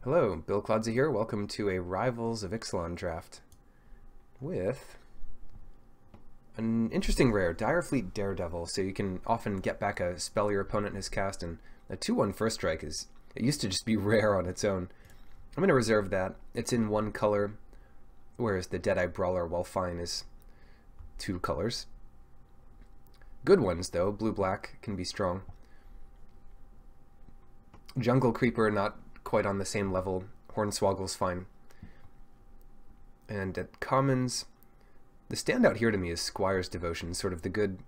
Hello, Bill Clodsey here. Welcome to a Rivals of Ixalan draft with an interesting rare, Direfleet Daredevil. So you can often get back a spell your opponent has cast, and a 2/1 first strike it used to just be rare on its own. I'm going to reserve that. It's in one color, whereas the Deadeye Brawler, while fine, is two colors. Good ones, though. Blue-black can be strong. Jungle Creeper, not quite on the same level. Hornswoggle's fine. And at commons, the standout here to me is Squire's Devotion, sort of the good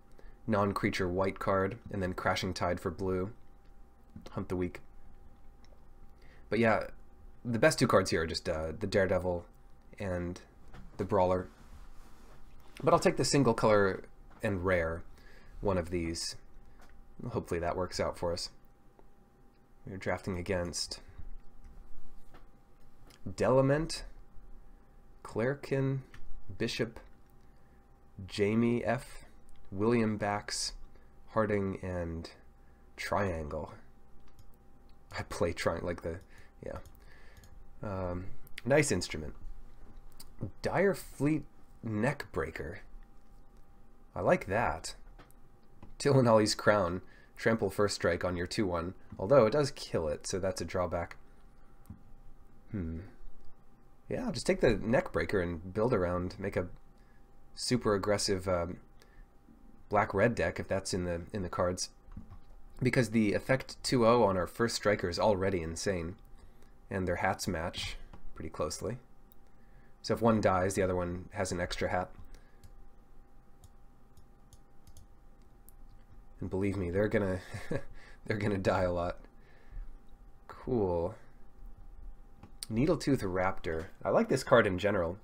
non-creature white card, and then Crashing Tide for blue. Hunt the weak. But yeah, the best two cards here are just the Daredevil and the Brawler. But I'll take the single color and rare one of these. Hopefully that works out for us. We're drafting against Delament, Clairkin, Bishop, Jamie F., William Bax, Harding, and Triangle. I play Triangle, like the, yeah. Nice instrument. Direfleet Neckbreaker. I like that. Tillinolly's Crown. Trample first strike on your 2/1, although it does kill it, so that's a drawback. Yeah, I'll just take the Neckbreaker and build around, make a super aggressive black-red deck if that's in the cards, because the effect 2/0 on our first striker is already insane, and their hats match pretty closely. So if one dies, the other one has an extra hat. And believe me, they're gonna they're gonna die a lot. Cool. Needletooth Raptor. I like this card in general.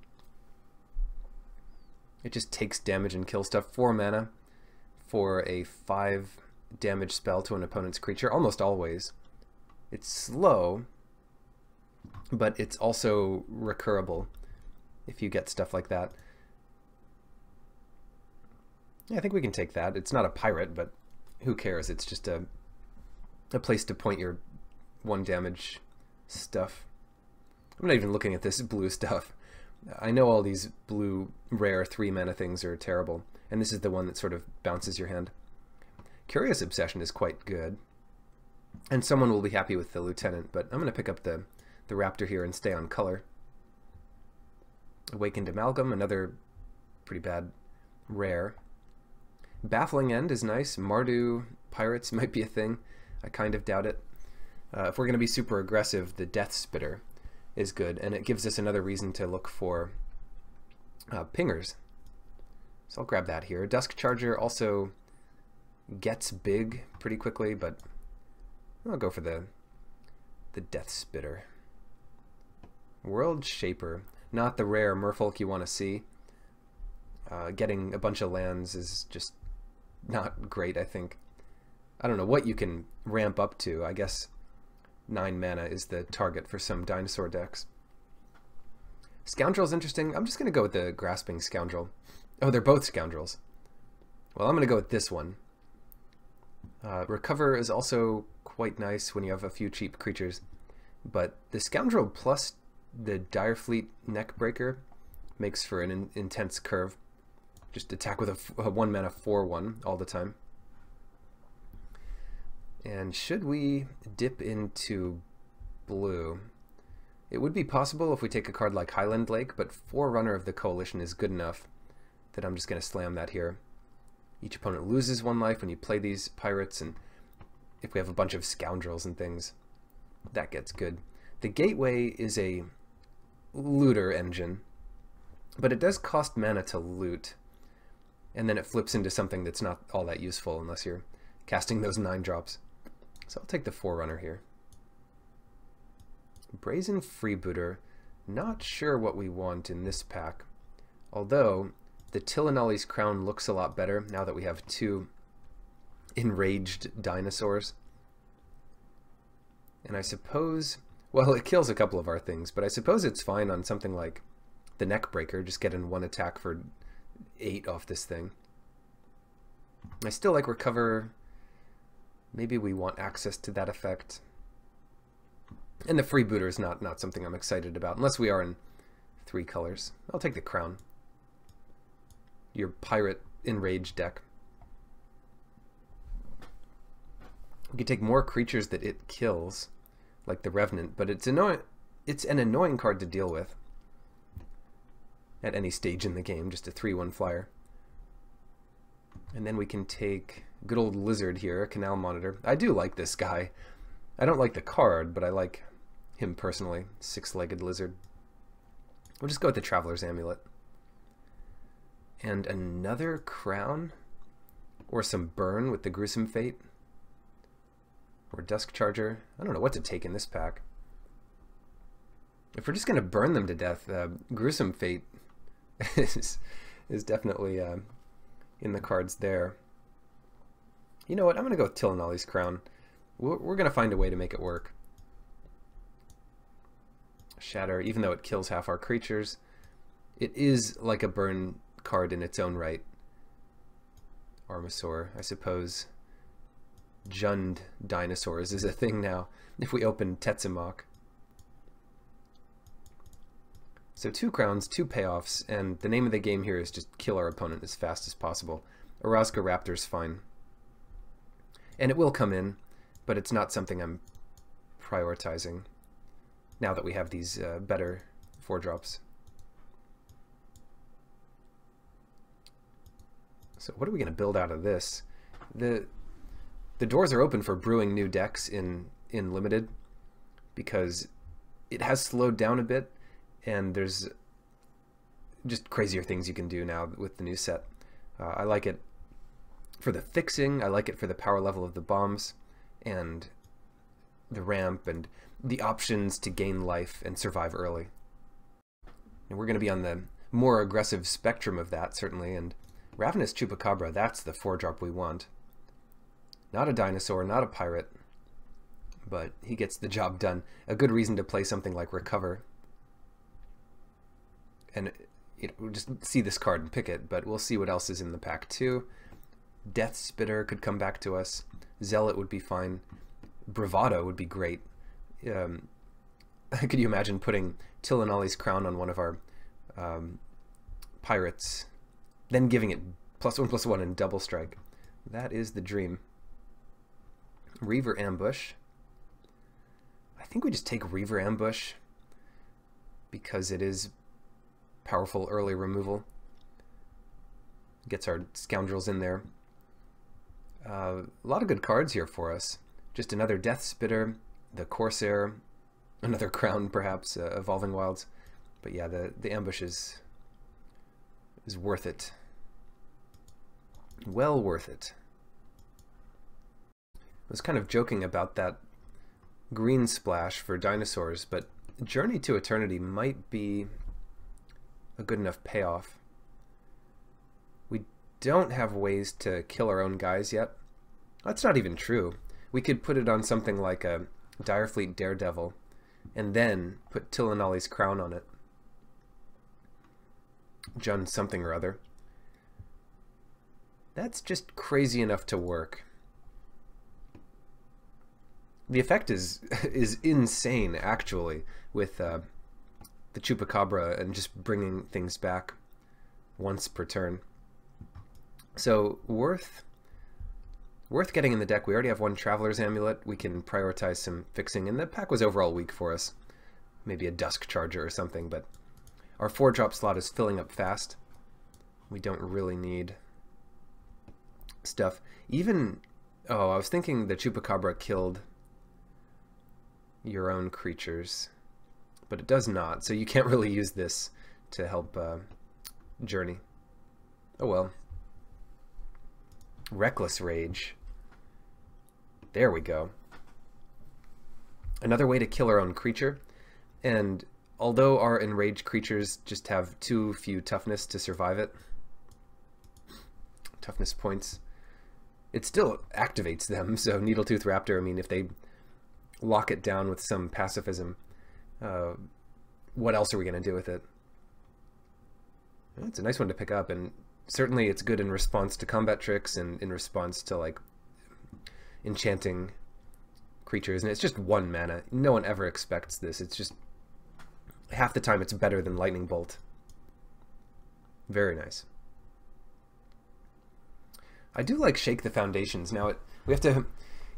It just takes damage and kills stuff. 4 mana for a 5 damage spell to an opponent's creature, almost always. It's slow, but it's also recurable if you get stuff like that. Yeah, I think we can take that. It's not a pirate, but who cares? It's just a place to point your 1 damage stuff. I'm not even looking at this blue stuff. I know all these blue rare 3 mana things are terrible, and this is the one that sort of bounces your hand. Curious Obsession is quite good, and someone will be happy with the Lieutenant, but I'm going to pick up the Raptor here and stay on color. Awakened Amalgam, another pretty bad rare. Baffling End is nice. Mardu Pirates might be a thing. I kind of doubt it. If we're going to be super aggressive, the Death Spitter is good, and it gives us another reason to look for pingers. So I'll grab that here. Dusk Charger also gets big pretty quickly, but I'll go for the Death Spitter. World Shaper, not the rare merfolk you want to see. Getting a bunch of lands is just not great, I think. I don't know what you can ramp up to. I guess 9 mana is the target for some dinosaur decks. Scoundrel's interesting. I'm just going to go with the Grasping Scoundrel. Oh, they're both Scoundrels. Well, I'm going to go with this one. Recover is also quite nice when you have a few cheap creatures, but the Scoundrel plus the Direfleet Neckbreaker makes for an intense curve. Just attack with a 1 mana 4/1 all the time. And should we dip into blue? It would be possible if we take a card like Highland Lake, but Forerunner of the Coalition is good enough that I'm just going to slam that here. Each opponent loses 1 life when you play these pirates, and if we have a bunch of scoundrels and things, that gets good. The Gateway is a looter engine, but it does cost mana to loot, and then it flips into something that's not all that useful unless you're casting those 9 drops. So I'll take the Forerunner here. Brazen Freebooter, not sure what we want in this pack, although the Tillinolly's Crown looks a lot better now that we have 2 enraged dinosaurs. And I suppose, well, it kills a couple of our things, but I suppose it's fine on something like the Neckbreaker, just getting 1 attack for 8 off this thing. I still like Recover. Maybe we want access to that effect. And the freebooter is not something I'm excited about, unless we are in 3 colors. I'll take the crown. Your pirate enraged deck. We could take more creatures that it kills, like the Revenant, but it's annoying. It's an annoying card to deal with at any stage in the game, just a 3/1 flyer. And then we can take good old Lizard here, a Canal Monitor. I do like this guy. I don't like the card, but I like him personally. 6-legged lizard. We'll just go with the Traveler's Amulet. And another crown? Or some burn with the Gruesome Fate? Or Dusk Charger? I don't know what to take in this pack. If we're just going to burn them to death, Gruesome Fate is definitely in the cards there. You know what? I'm going to go with Tillinolly's Crown. We're going to find a way to make it work. Shatter, even though it kills half our creatures, it is like a burn card in its own right. Armasaur, I suppose. Jund dinosaurs is a thing now, if we open Tetzimok. So 2 crowns, 2 payoffs, and the name of the game here is just kill our opponent as fast as possible. Orazca Raptor's fine. And it will come in, but it's not something I'm prioritizing now that we have these better 4-drops. So what are we going to build out of this? The doors are open for brewing new decks in Limited, because it has slowed down a bit, and there's just crazier things you can do now with the new set. I like it for the fixing, I like it for the power level of the bombs, and the ramp, and the options to gain life and survive early. And we're going to be on the more aggressive spectrum of that, certainly, and Ravenous Chupacabra, that's the 4-drop we want. Not a dinosaur, not a pirate, but he gets the job done. A good reason to play something like Recover. And we'll just see this card and pick it, but we'll see what else is in the pack too. Death Spitter could come back to us. Zealot would be fine. Bravado would be great. Could you imagine putting Tillinolly's Crown on one of our pirates, then giving it +1/+1 and double strike? That is the dream. Reaver Ambush. I think we just take Reaver Ambush because it is powerful early removal. Gets our scoundrels in there. A lot of good cards here for us. Just another Death Spitter, the Corsair, another Crown perhaps, Evolving Wilds. But yeah, the ambush is worth it. Well worth it. I was kind of joking about that green splash for dinosaurs, but Journey to Eternity might be a good enough payoff. We don't have ways to kill our own guys yet. That's not even true. We could put it on something like a Direfleet Daredevil, and then put Tillinolly's Crown on it. Jund something or other. That's just crazy enough to work. The effect is insane, actually, with the Chupacabra and just bringing things back once per turn. So worth getting in the deck. We already have one Traveler's Amulet. We can prioritize some fixing, and the pack was overall weak for us. Maybe a Dusk Charger or something, but our 4-drop slot is filling up fast. We don't really need stuff. Even, oh, I was thinking the Chupacabra killed your own creatures, but it does not, so you can't really use this to help Journey. Oh well. Reckless Rage. There we go. Another way to kill our own creature, and although our enraged creatures just have too few toughness to survive it, toughness points, it still activates them. So Needletooth Raptor, I mean, if they lock it down with some pacifism, what else are we going to do with it? It's a nice one to pick up, and certainly it's good in response to combat tricks and in response to like enchanting creatures, and it's just 1 mana. No one ever expects this. It's just half the time it's better than Lightning Bolt. Very nice. I do like Shake the Foundations. Now, we have to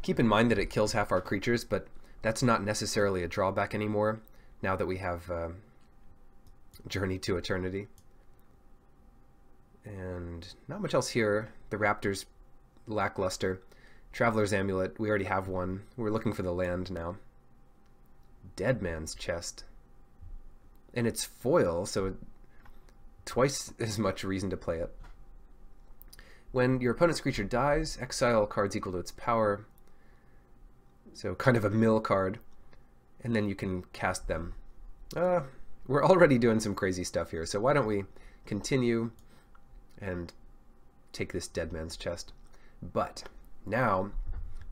keep in mind that it kills half our creatures, but that's not necessarily a drawback anymore now that we have Journey to Eternity. And not much else here. The Raptor's lackluster. Traveler's Amulet, we already have one. We're looking for the land now. Dead Man's Chest. And it's foil, so twice as much reason to play it. When your opponent's creature dies, exile cards equal to its power. So kind of a mill card. And then you can cast them. We're already doing some crazy stuff here, so why don't we continue and take this Dead Man's Chest. But now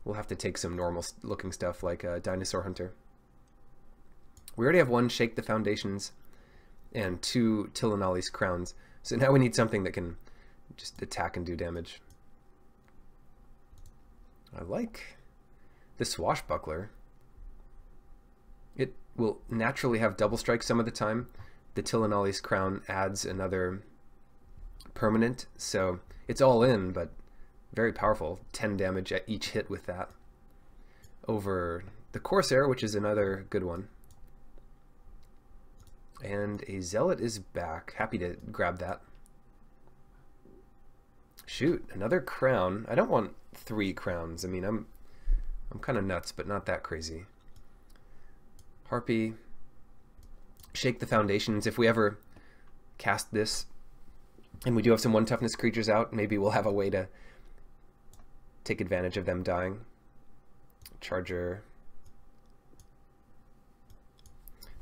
we'll have to take some normal looking stuff like a Dinosaur Hunter. We already have 1 Shake the Foundations and 2 Tillinolly's Crowns, so now we need something that can just attack and do damage. I like the Swashbuckler. It will naturally have double strike some of the time. The Tillinolly's Crown adds another permanent, so it's all in, but very powerful. 10 damage at each hit with that. Over the Corsair, which is another good one. And a Zealot is back. Happy to grab that. Shoot, another crown. I don't want 3 crowns. I mean, I'm kind of nuts, but not that crazy. Harpy. Shake the Foundations. If we ever cast this, and we do have some 1 toughness creatures out, maybe we'll have a way to take advantage of them dying. Charger.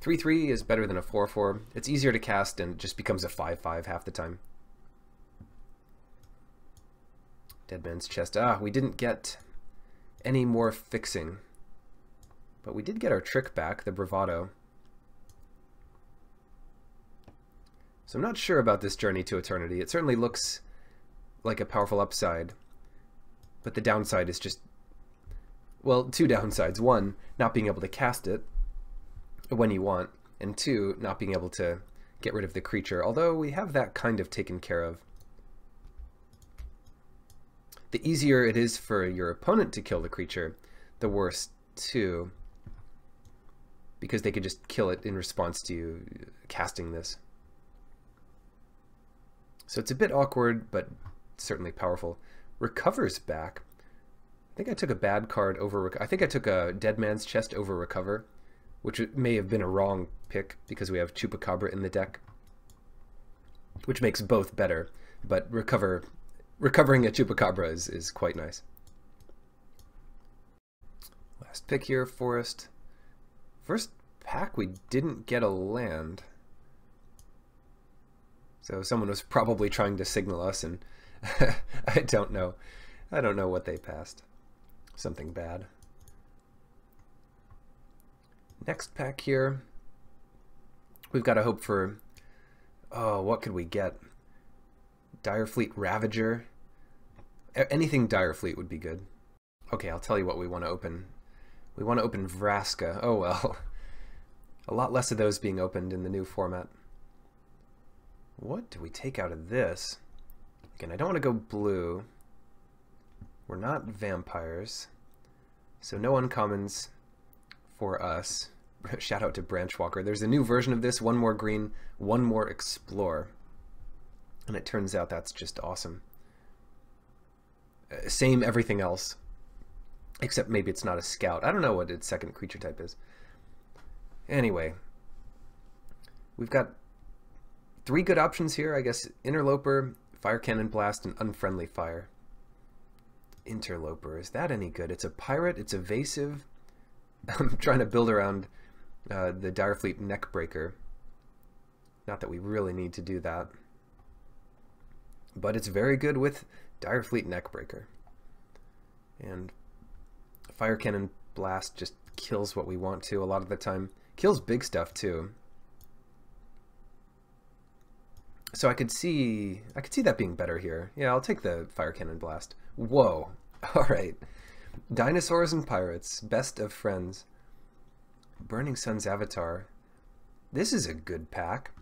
3/3 is better than a 4/4. It's easier to cast and just becomes a 5/5 half the time. Dead Man's Chest. We didn't get any more fixing. But we did get our trick back, the Bravado. So I'm not sure about this Journey to Eternity. It certainly looks like a powerful upside. But the downside is just, well, 2 downsides. 1, not being able to cast it when you want. And 2, not being able to get rid of the creature. Although we have that kind of taken care of. The easier it is for your opponent to kill the creature, the worse too. Because they could just kill it in response to you casting this. So it's a bit awkward, but certainly powerful. Recover's back. I think I took a bad card over... I think I took a Dead Man's Chest over Recover, which may have been a wrong pick because we have Chupacabra in the deck, which makes both better, but recovering a Chupacabra is quite nice. Last pick here, Forest. First pack, we didn't get a land. So someone was probably trying to signal us, and I don't know. I don't know what they passed. Something bad. Next pack here. We've got to hope for... Oh, what could we get? Direfleet Ravager. Anything Direfleet would be good. Okay, I'll tell you what we want to open. We want to open Vraska. Oh well. A lot less of those being opened in the new format. What do we take out of this? Again, I don't want to go blue. We're not vampires. So no uncommons for us. Shout out to Branchwalker. There's a new version of this. 1 more green, 1 more explore. And it turns out that's just awesome. Same everything else. Except maybe it's not a scout. I don't know what its second creature type is. Anyway. We've got 3 good options here, I guess. Interloper, Fire Cannon Blast, and Unfriendly Fire. Interloper, is that any good? It's a pirate, it's evasive. I'm trying to build around the Direfleet Neckbreaker. Not that we really need to do that. But it's very good with Direfleet Neckbreaker. And Fire Cannon Blast just kills what we want to a lot of the time. Kills big stuff too. So I could see that being better here. Yeah, I'll take the Fire Cannon Blast. Whoa. All right. Dinosaurs and pirates, best of friends. Burning Sun's Avatar. This is a good pack.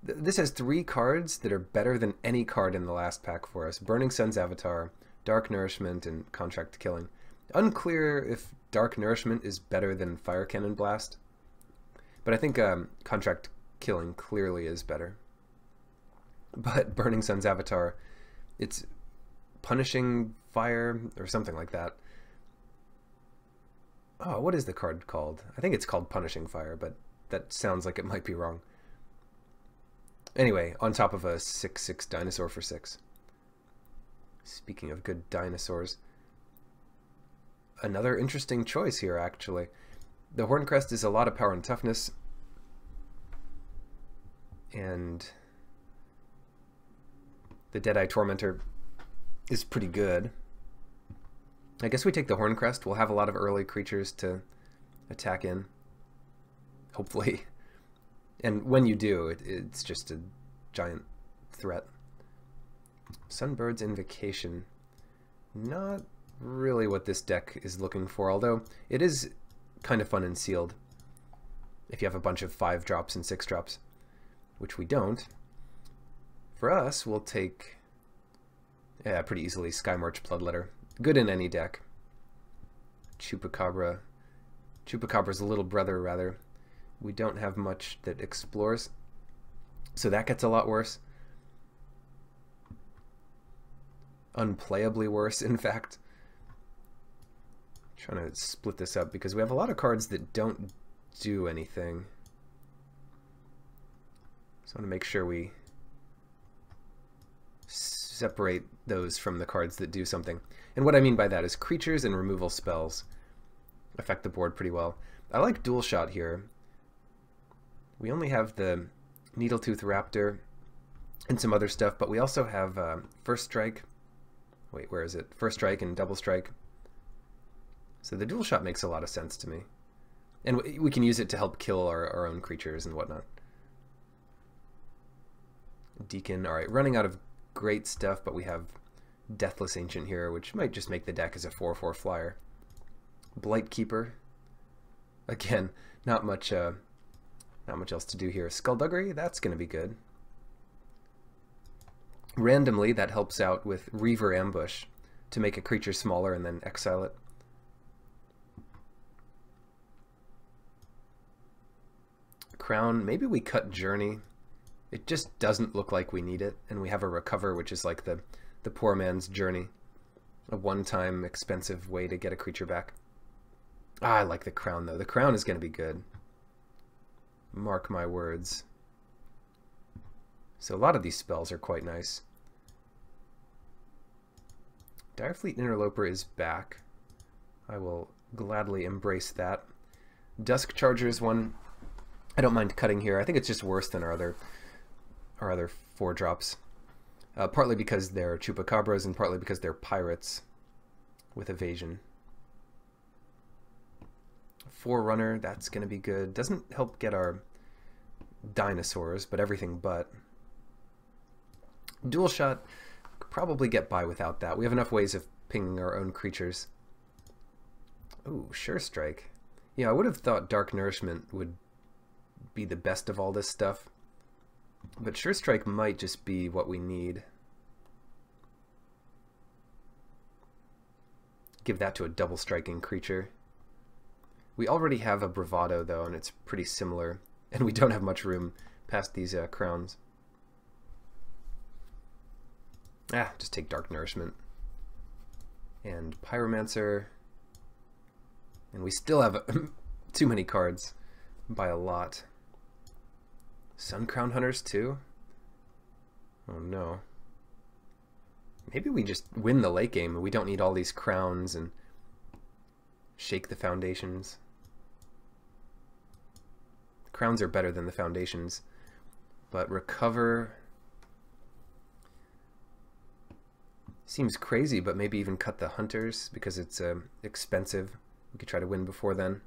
This has 3 cards that are better than any card in the last pack for us. Burning Sun's Avatar, Dark Nourishment, and Contract Killing. Unclear if Dark Nourishment is better than Fire Cannon Blast, but I think Contract Killing clearly is better. But Burning Sun's Avatar, it's Punishing Fire or something like that. Oh, what is the card called? I think it's called Punishing Fire, but that sounds like it might be wrong. Anyway, on top of a 6/6 dinosaur for 6. Speaking of good dinosaurs, another interesting choice here, actually. The Horncrest is a lot of power and toughness, and the Deadeye Tormentor is pretty good. I guess we take the Horncrest. We'll have a lot of early creatures to attack in, hopefully. And when you do, it's just a giant threat. Sunbird's Invocation. Not really what this deck is looking for, although it is kind of fun and sealed if you have a bunch of 5-drops and 6-drops, which we don't. For us, we'll take pretty easily Skymarch Bloodletter. Good in any deck. Chupacabra. Chupacabra's little brother, rather. We don't have much that explores, so that gets a lot worse. Unplayably worse, in fact. Trying to split this up because we have a lot of cards that don't do anything. So I want to make sure we separate those from the cards that do something. And what I mean by that is creatures and removal spells affect the board pretty well. I like Dual Shot here. We only have the Needletooth Raptor and some other stuff, but we also have First Strike. Wait, where is it? First Strike and Double Strike. So the Dual Shot makes a lot of sense to me. And we can use it to help kill our own creatures and whatnot. Deacon, alright, running out of great stuff, but we have Deathless Ancient here, which might just make the deck as a 4/4 flyer. Blightkeeper. Again, not much else to do here. Skullduggery, that's going to be good. Randomly, that helps out with Reaver Ambush to make a creature smaller and then exile it. Crown, maybe we cut Journey. It just doesn't look like we need it, and we have a Recover, which is like the poor man's Journey. A one-time expensive way to get a creature back. I like the Crown, though. The Crown is going to be good. Mark my words. So a lot of these spells are quite nice. Direfleet Interloper is back. I will gladly embrace that. Dusk Charger is one I don't mind cutting here. I think it's just worse than our other 4-drops. Partly because they're Chupacabras and partly because they're pirates with evasion. Forerunner, that's going to be good. Doesn't help get our dinosaurs, but everything but. Dual Shot, could probably get by without that. We have enough ways of pinging our own creatures. Ooh, Sure Strike. Yeah, I would have thought Dark Nourishment would be the best of all this stuff, but Sure Strike might just be what we need. Give that to a double striking creature. We already have a Bravado, though, and it's pretty similar, and we don't have much room past these crowns. Just take Dark Nourishment. And Pyromancer. And we still have too many cards by a lot. Suncrown Hunters, too? Oh, no. Maybe we just win the late game and we don't need all these crowns and shake the foundations. Crowns are better than the foundations, but Recover seems crazy, but maybe even cut the Hunters because it's expensive. We could try to win before then.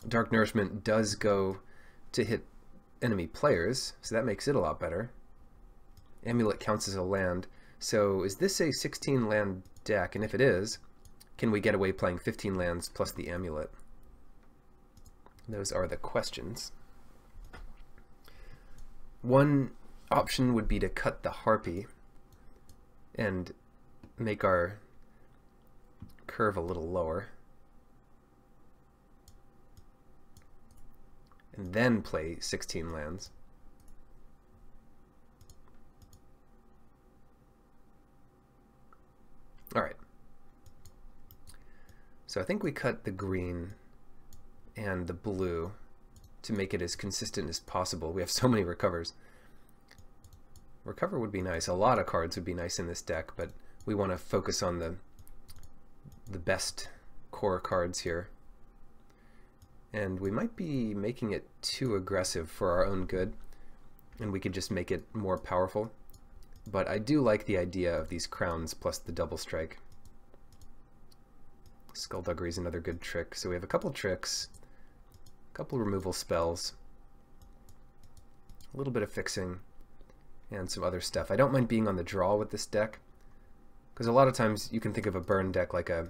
Dark Nourishment does go to hit enemy players, so that makes it a lot better. Amulet counts as a land. So is this a 16 land deck? And if it is, can we get away playing 15 lands plus the amulet? Those are the questions. One option would be to cut the harpy and make our curve a little lower, and then play 16 lands. Alright. So I think we cut the green and the blue to make it as consistent as possible. We have so many recovers. Recover would be nice. A lot of cards would be nice in this deck, but we want to focus on the best core cards here. And we might be making it too aggressive for our own good, and we could just make it more powerful. But I do like the idea of these crowns plus the double strike. Skullduggery is another good trick. So we have a couple tricks, a couple removal spells, a little bit of fixing, and some other stuff. I don't mind being on the draw with this deck, because a lot of times you can think of a burn deck like a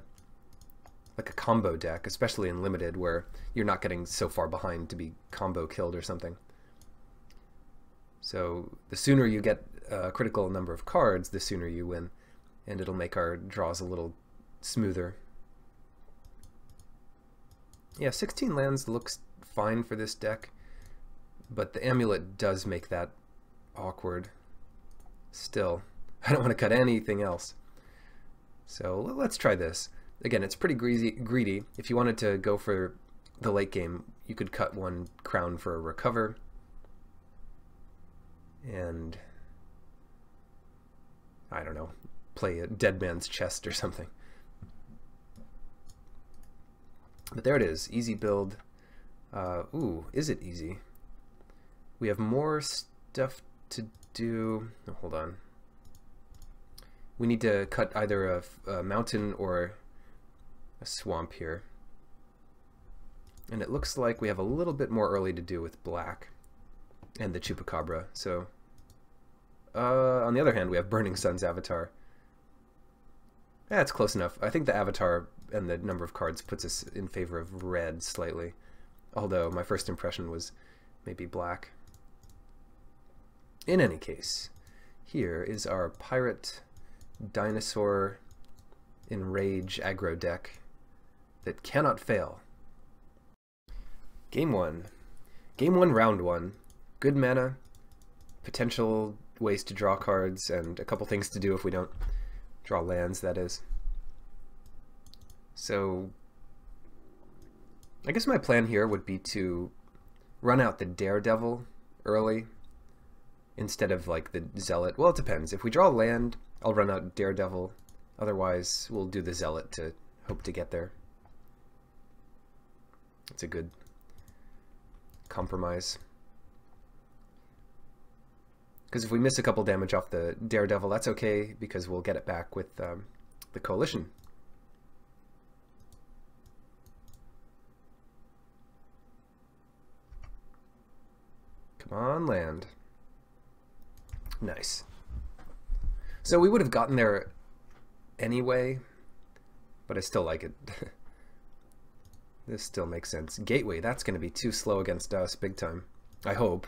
combo deck, especially in Limited, where you're not getting so far behind to be combo killed or something. So the sooner you get a critical number of cards, the sooner you win, and it'll make our draws a little smoother. Yeah, 16 lands looks fine for this deck, but the amulet does make that awkward. Still, I don't want to cut anything else. So let's try this. Again, it's pretty greedy. If you wanted to go for the late game, you could cut one crown for a recover. And I don't know, play a Dead Man's Chest or something. But there it is, easy build. Ooh, is it easy? We have more stuff to do. Oh, hold on. We need to cut either a mountain or a swamp here. And it looks like we have a little bit more early to do with black and the Chupacabra. So, on the other hand, we have Burning Sun's Avatar. Yeah, it's close enough. I think the Avatar and the number of cards puts us in favor of red slightly. Although my first impression was maybe black. In any case, here is our Pirate Dinosaur Enrage aggro deck that cannot fail. Game 1. Game 1, round 1. Good mana, potential ways to draw cards, and a couple things to do if we don't draw lands, that is. So I guess my plan here would be to run out the Daredevil early instead of like the Zealot. Well, it depends. If we draw land, I'll run out Daredevil. Otherwise, we'll do the Zealot to hope to get there. It's a good compromise. Because if we miss a couple damage off the Daredevil, that's okay, because we'll get it back with the Coalition. Come on, land. Nice. So we would have gotten there anyway, but I still like it. This still makes sense. Gateway, that's going to be too slow against us, big time. I hope.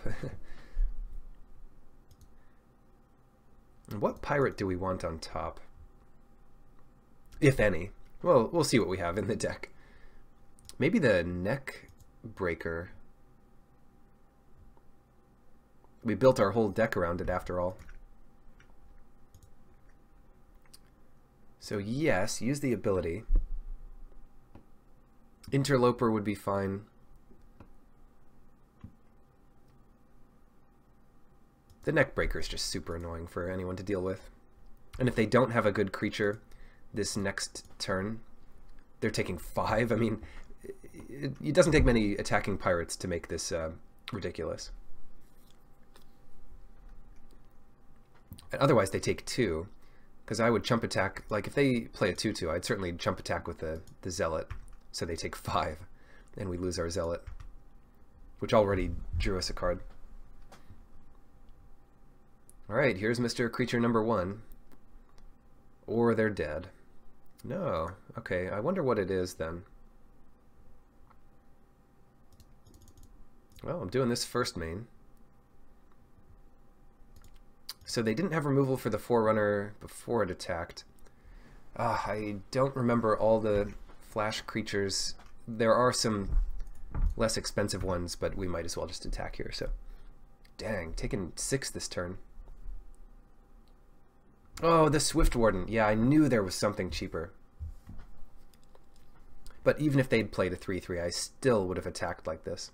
And what pirate do we want on top? If any. Well, we'll see what we have in the deck. Maybe the Neck Breaker. We built our whole deck around it after all. So yes, use the ability. Interloper would be fine. The Neckbreaker is just super annoying for anyone to deal with. And if they don't have a good creature this next turn, they're taking 5. I mean, it doesn't take many attacking pirates to make this ridiculous. And otherwise they take 2, because I would chump attack. Like if they play a 2/2, I'd certainly jump attack with the Zealot. So they take 5, and we lose our Zealot, which already drew us a card. Alright, here's Mr. Creature number 1. Or they're dead. No. Okay, I wonder what it is then. Well, I'm doing this first main. So they didn't have removal for the Forerunner before it attacked. I don't remember all the flash creatures. There are some less expensive ones, but we might as well just attack here. So, dang, taking 6 this turn. Oh, the Swift Warden. Yeah, I knew there was something cheaper. But even if they'd played a 3/3, I still would have attacked like this.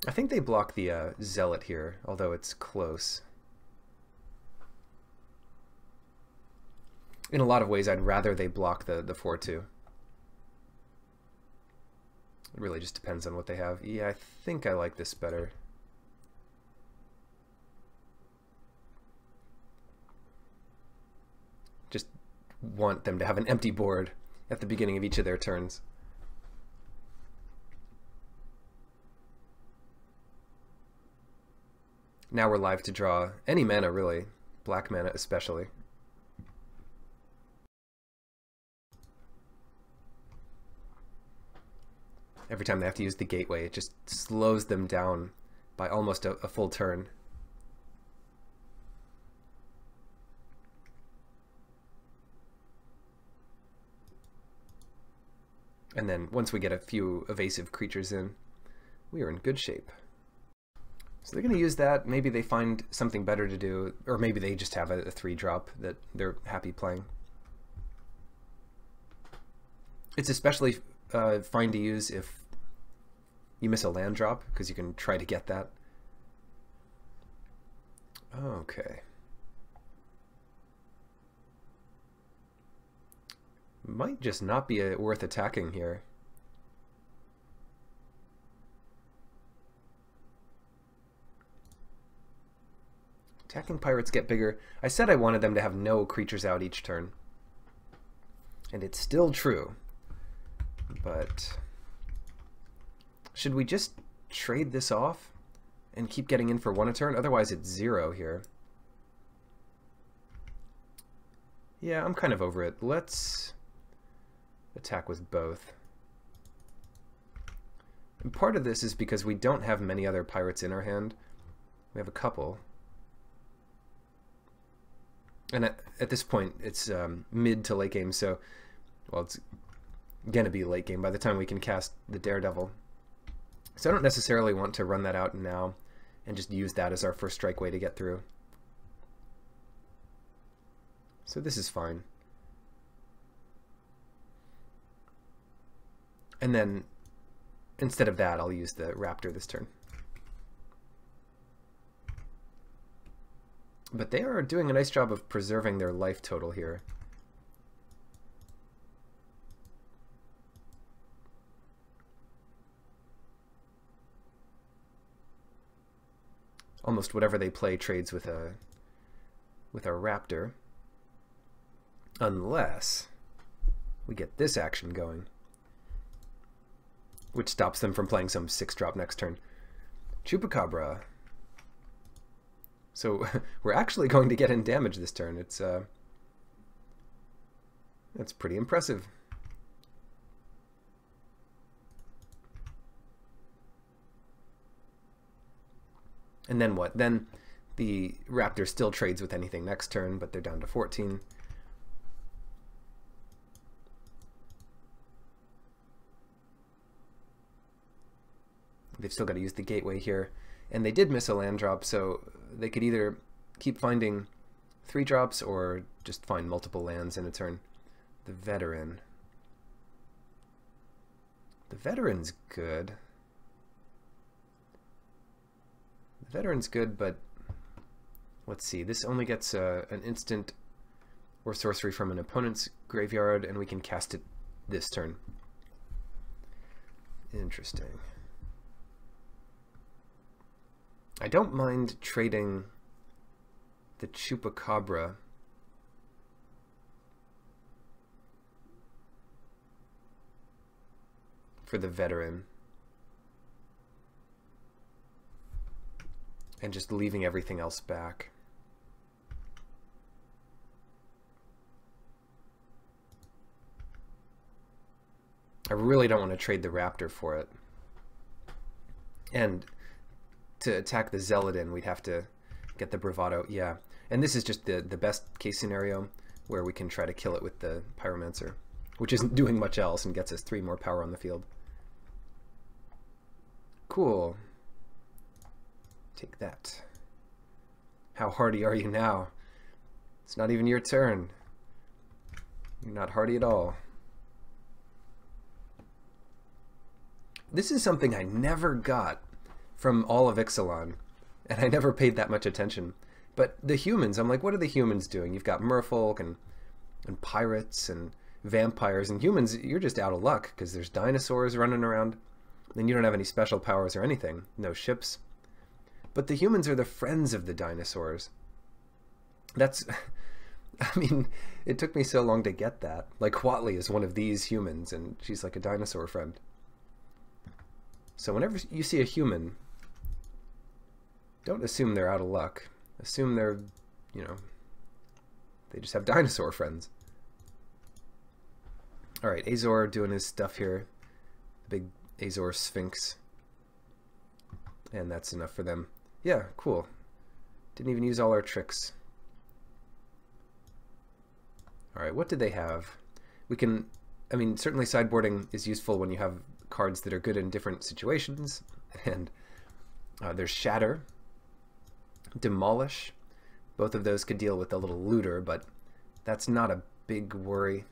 I think they block the Zealot here, although it's close. In a lot of ways, I'd rather they block the 4/2. It really just depends on what they have. Yeah, I think I like this better. Just want them to have an empty board at the beginning of each of their turns. Now we're live to draw any mana, really. Black mana especially. Every time they have to use the gateway, it just slows them down by almost a full turn. And then once we get a few evasive creatures in, we are in good shape. So they're going to use that. Maybe they find something better to do, or maybe they just have a 3-drop that they're happy playing. It's especially fine to use if you miss a land drop, because you can try to get that. Okay. Might just not be worth attacking here. Attacking pirates get bigger. I said I wanted them to have no creatures out each turn. And it's still true. But should we just trade this off and keep getting in for 1 a turn? Otherwise it's 0 here. Yeah, I'm kind of over it. Let's attack with both. And part of this is because we don't have many other pirates in our hand. We have a couple. And at this point, it's mid to late game, so, well, it's going to be late game by the time we can cast the Daredevil. So I don't necessarily want to run that out now and just use that as our first strike way to get through. So this is fine. And then, instead of that, I'll use the Raptor this turn. But they are doing a nice job of preserving their life total here. Almost whatever they play trades with a Raptor. Unless we get this action going, which stops them from playing some 6-drop next turn. Chupacabra. So we're actually going to get in damage this turn. It's that's pretty impressive. And then what? Then the Raptor still trades with anything next turn, but they're down to 14. They've still got to use the gateway here. And they did miss a land drop, so they could either keep finding 3-drops or just find multiple lands in a turn. The Veteran. The Veteran's good. The Veteran's good, but let's see. This only gets an instant or sorcery from an opponent's graveyard, and we can cast it this turn. Interesting. I don't mind trading the Chupacabra for the Veteran. and just leaving everything else back. I really don't want to trade the raptor for it. And to attack the Zealodin, we'd have to get the bravado. Yeah, and this is just the best case scenario where we can try to kill it with the pyromancer, which isn't doing much else and gets us 3 more power on the field. Cool. Take that. How hardy are you now? It's not even your turn. You're not hardy at all. This is something I never got from all of Ixalan, and I never paid that much attention. But the humans, I'm like, what are the humans doing? You've got merfolk and pirates and vampires, and humans, you're just out of luck because there's dinosaurs running around, and you don't have any special powers or anything. No ships. But the humans are the friends of the dinosaurs. That's... I mean, it took me so long to get that. Like, Huatli is one of these humans, and she's like a dinosaur friend. So whenever you see a human, don't assume they're out of luck. Assume they're, you know, they just have dinosaur friends. Alright, Azor doing his stuff here. The big Azor Sphinx. And that's enough for them. Yeah, cool. Didn't even use all our tricks. Alright, what did they have? We can, I mean, certainly sideboarding is useful when you have cards that are good in different situations. And there's Shatter, Demolish. Both of those could deal with a little looter, but that's not a big worry.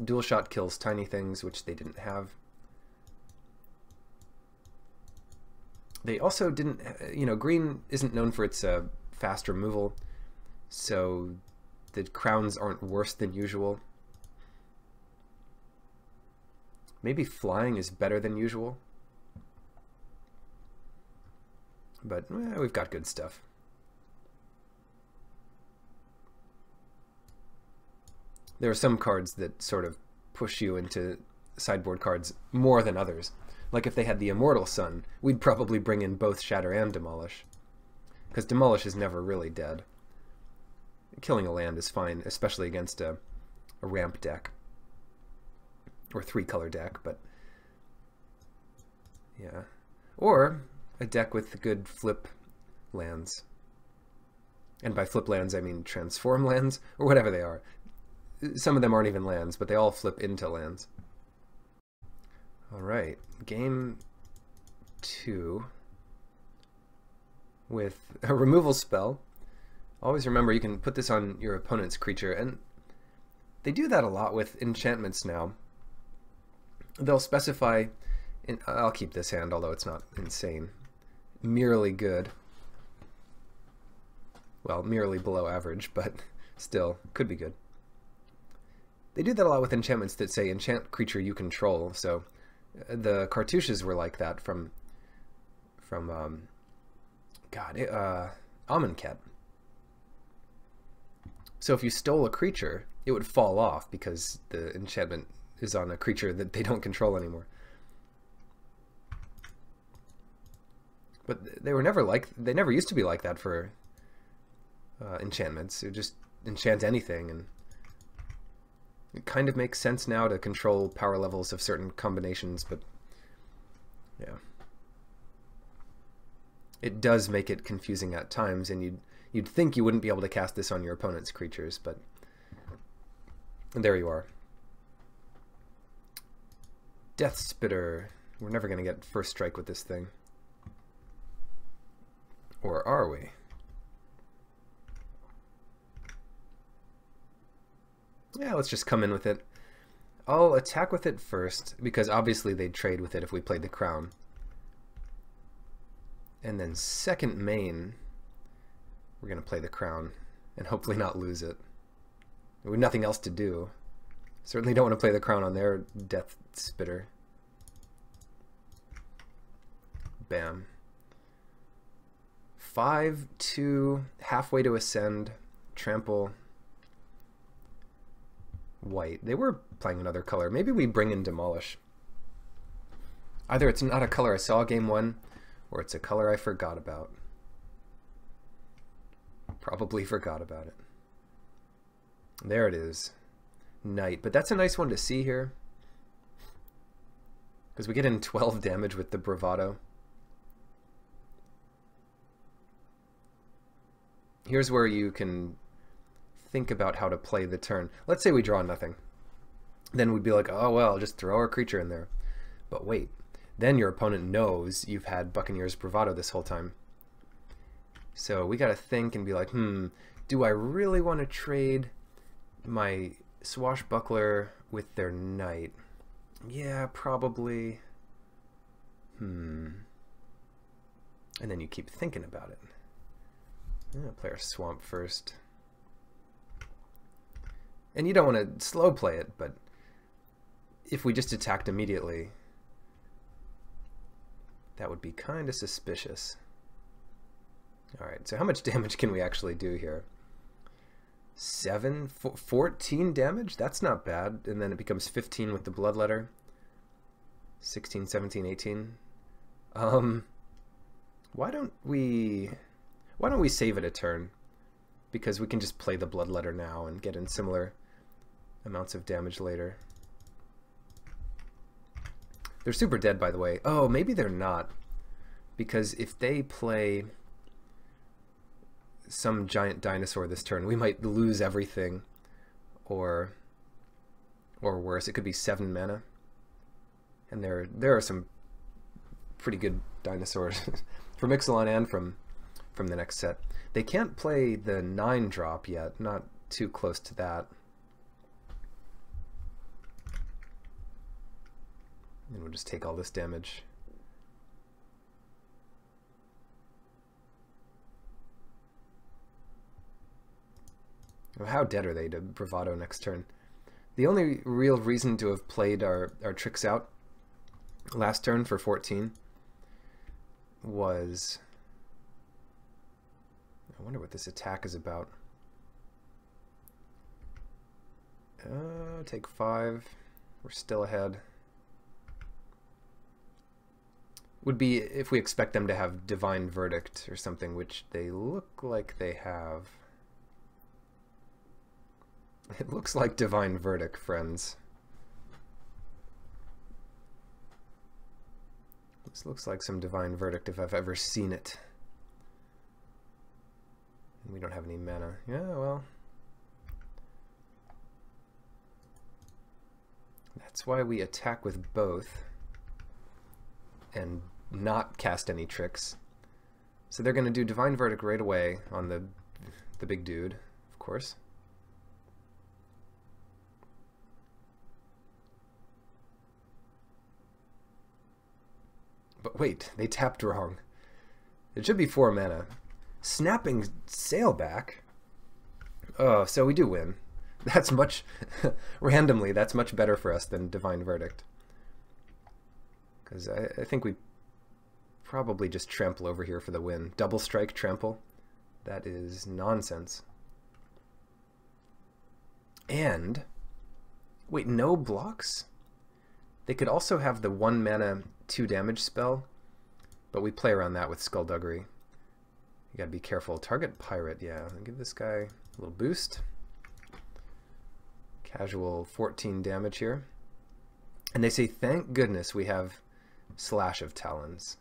Dual Shot kills tiny things, which they didn't have. They also didn't, you know, green isn't known for its fast removal, so the crowns aren't worse than usual. Maybe flying is better than usual. But we've got good stuff. There are some cards that sort of push you into sideboard cards more than others. Like if they had the Immortal Sun, we'd probably bring in both Shatter and Demolish. Because Demolish is never really dead. Killing a land is fine, especially against a ramp deck. Or 3-color deck, but yeah. Or a deck with good flip lands. And by flip lands, I mean transform lands, or whatever they are. Some of them aren't even lands, but they all flip into lands. Alright, game 2 with a removal spell. Always remember you can put this on your opponent's creature, and they do that a lot with enchantments now. They'll specify, I'll keep this hand, although it's not insane, merely good. Well, merely below average, but still, could be good. They do that a lot with enchantments that say enchant creature you control, so the cartouches were like that from Amonkhet. So if you stole a creature, it would fall off because the enchantment is on a creature that they don't control anymore. But they were never like, they never used to be like that for enchantments. You just enchant anything, and it kind of makes sense now to control power levels of certain combinations, but yeah. It does make it confusing at times, and you'd think you wouldn't be able to cast this on your opponent's creatures, but there you are. Death Spitter. We're never going to get first strike with this thing. Or are we? Yeah, let's just come in with it. I'll attack with it first, because obviously they'd trade with it if we played the crown. And then second main, we're going to play the crown, and hopefully not lose it. With nothing else to do. Certainly don't want to play the crown on their Death Spitter. Bam. 5-2, halfway to ascend, trample, white. They were playing another color. Maybe we bring in Demolish. Either it's not a color I saw game 1, or it's a color I forgot about. Probably forgot about it. There it is. Knight. But that's a nice one to see here. Because we get in 12 damage with the bravado. Here's where you can think about how to play the turn. Let's say we draw nothing. Then we'd be like, oh well, just throw our creature in there. But wait, then your opponent knows you've had Buccaneer's bravado this whole time. So we gotta think and be like, do I really want to trade my swashbuckler with their knight? Yeah, probably. And then you keep thinking about it. Play our swamp first. And you don't want to slow play it, but if we just attacked immediately, that would be kind of suspicious. Alright, so how much damage can we actually do here? 14 damage? That's not bad. And then it becomes 15 with the bloodletter. 16, 17, 18. Why don't we save it a turn? Because we can just play the bloodletter now and get in similar amounts of damage later. They're super dead, by the way. Oh, maybe they're not. Because if they play some giant dinosaur this turn, we might lose everything. Or worse, it could be 7 mana. And there are some pretty good dinosaurs from Ixalan and from the next set. They can't play the 9-drop yet, not too close to that. And we'll just take all this damage. How dead are they to bravado next turn? The only real reason to have played our tricks out last turn for 14 was... I wonder what this attack is about. Take 5. We're still ahead. Would be if we expect them to have Divine Verdict or something, which they look like they have. It looks like Divine Verdict, friends. This looks like some Divine Verdict if I've ever seen it. We don't have any mana. Yeah, well. That's why we attack with both and not cast any tricks. So they're going to do Divine Verdict right away on the big dude, of course. But wait, they tapped wrong. It should be 4 mana. Snapping Sailback. Oh, so we do win. That's much... randomly, that's much better for us than Divine Verdict. Because I think we probably just trample over here for the win. Double strike trample. That is nonsense. And... wait, no blocks? They could also have the 1 mana 2 damage spell, but we play around that with Skullduggery. You gotta be careful. Target pirate, yeah. I'll give this guy a little boost. Casual 14 damage here. And they say, thank goodness we have Slash of Talons.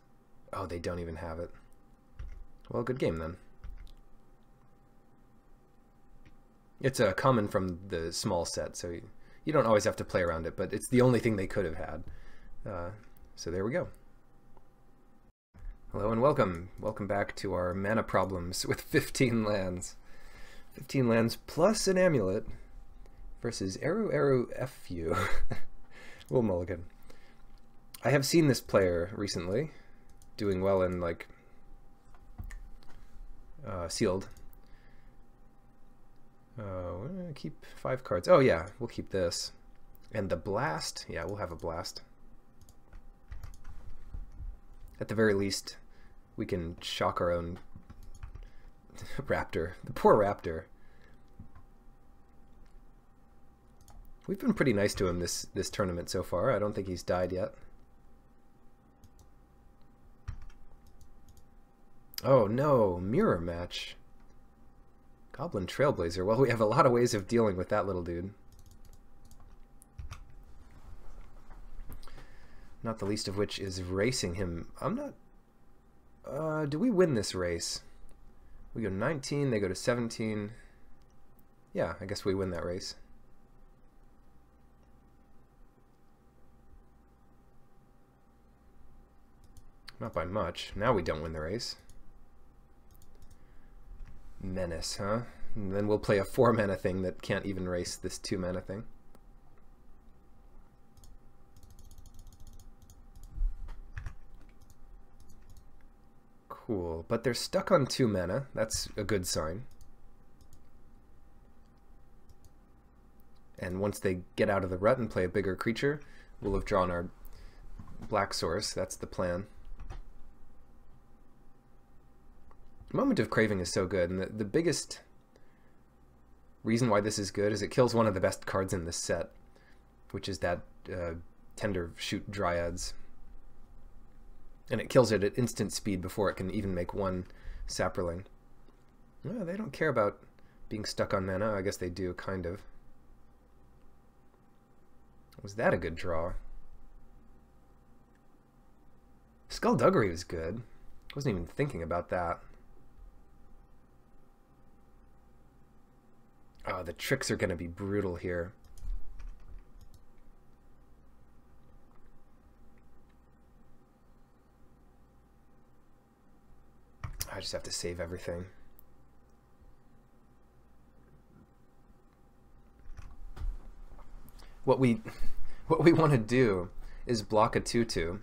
Oh, they don't even have it. Well, good game then. It's a common from the small set, so you don't always have to play around it, but it's the only thing they could have had. So there we go. Hello and welcome. Welcome back to our mana problems with 15 lands. 15 lands plus an amulet versus Eru FU. Will Mulligan. I have seen this player recently doing well in like sealed. We're gonna keep 5 cards. Oh yeah, we'll keep this. And the blast, yeah, we'll have a blast. At the very least, we can shock our own raptor. The poor raptor. We've been pretty nice to him this tournament so far. I don't think he's died yet. Oh no, mirror match. Goblin Trailblazer. Well, we have a lot of ways of dealing with that little dude. Not the least of which is racing him. I'm not... do we win this race? We go 19, they go to 17. Yeah, I guess we win that race. Not by much. Now we don't win the race. Menace, huh? And then we'll play a 4-mana thing that can't even race this 2-mana thing. Cool, but they're stuck on 2 mana. That's a good sign. And once they get out of the rut and play a bigger creature, we'll have drawn our black source. That's the plan. Moment of Craving is so good, and the biggest reason why this is good is it kills one of the best cards in this set, which is that Tender Shoot Dryads. And it kills it at instant speed before it can even make one Saproling. Well, they don't care about being stuck on mana. I guess they do, kind of. Was that a good draw? Skullduggery was good. Wasn't even thinking about that. Oh, the tricks are going to be brutal here. I just have to save everything. What we want to do is block a 2/2,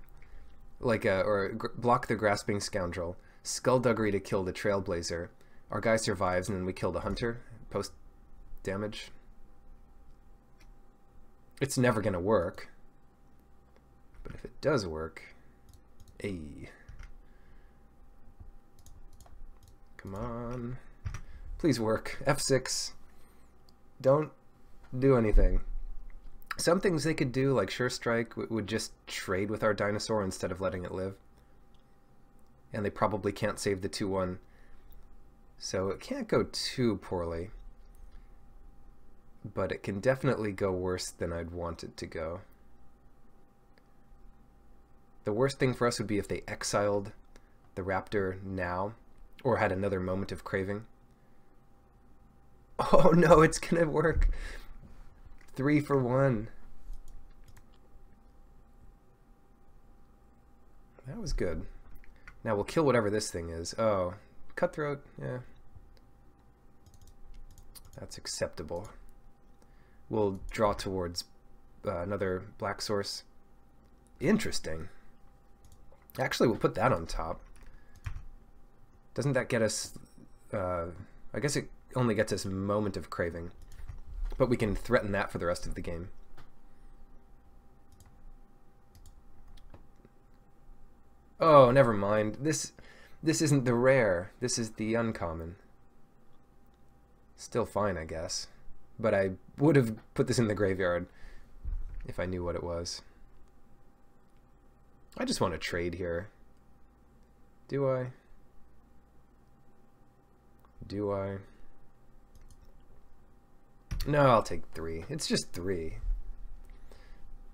block the Grasping Scoundrel, Skullduggery to kill the Trailblazer. Our guy survives, and then we kill the Hunter. Post damage. It's never gonna work, but if it does work, hey, come on, please work. F6. Don't do anything. Some things they could do, like Sure Strike, would just trade with our dinosaur instead of letting it live, and they probably can't save the 2/1, so it can't go too poorly. But it can definitely go worse than I'd want it to go. The worst thing for us would be if they exiled the Raptor now, or had another Moment of Craving. Oh no, it's gonna work. 3 for 1. That was good. Now we'll kill whatever this thing is. Oh, Cutthroat, yeah. That's acceptable. We'll draw towards another black source. Interesting. Actually, we'll put that on top. Doesn't that get us... I guess it only gets us Moment of Craving. But we can threaten that for the rest of the game. Oh, never mind. This isn't the rare. This is the uncommon. Still fine, I guess. But I would have put this in the graveyard if I knew what it was. I just want to trade here. Do I? Do I? No, I'll take 3. It's just 3.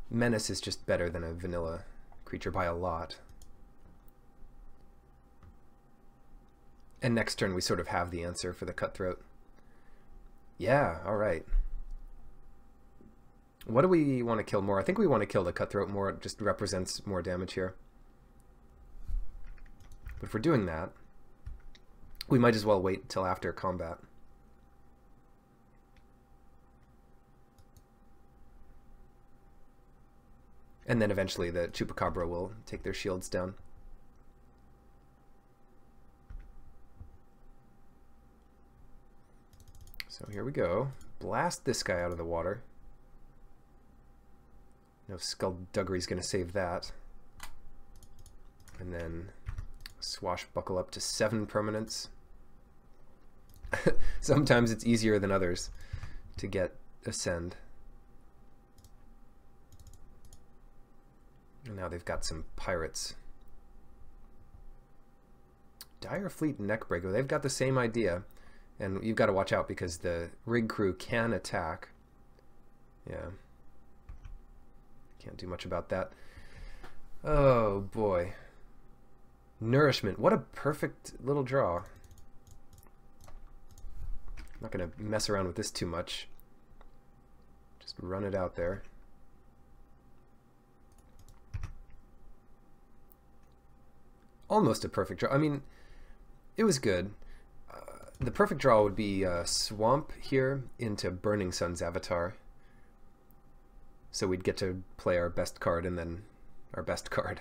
Menace is just better than a vanilla creature by a lot. And next turn we sort of have the answer for the Cutthroat. Yeah, alright. What do we want to kill more? I think we want to kill the Cutthroat more. It just represents more damage here. But if we're doing that, we might as well wait till after combat. And then eventually the Chupacabra will take their shields down. So here we go. Blast this guy out of the water. No Skullduggery's going to save that. And then swashbuckle up to 7 permanents. Sometimes it's easier than others to get Ascend. And now they've got some pirates. Dire Fleet Neckbreaker. They've got the same idea. And you've got to watch out because the rig crew can attack. Yeah. Can't do much about that. Oh boy. Nourishment. What a perfect little draw. I'm not going to mess around with this too much. Just run it out there. Almost a perfect draw. I mean, it was good. The perfect draw would be Swamp here into Burning Sun's Avatar. So we'd get to play our best card and then our best card.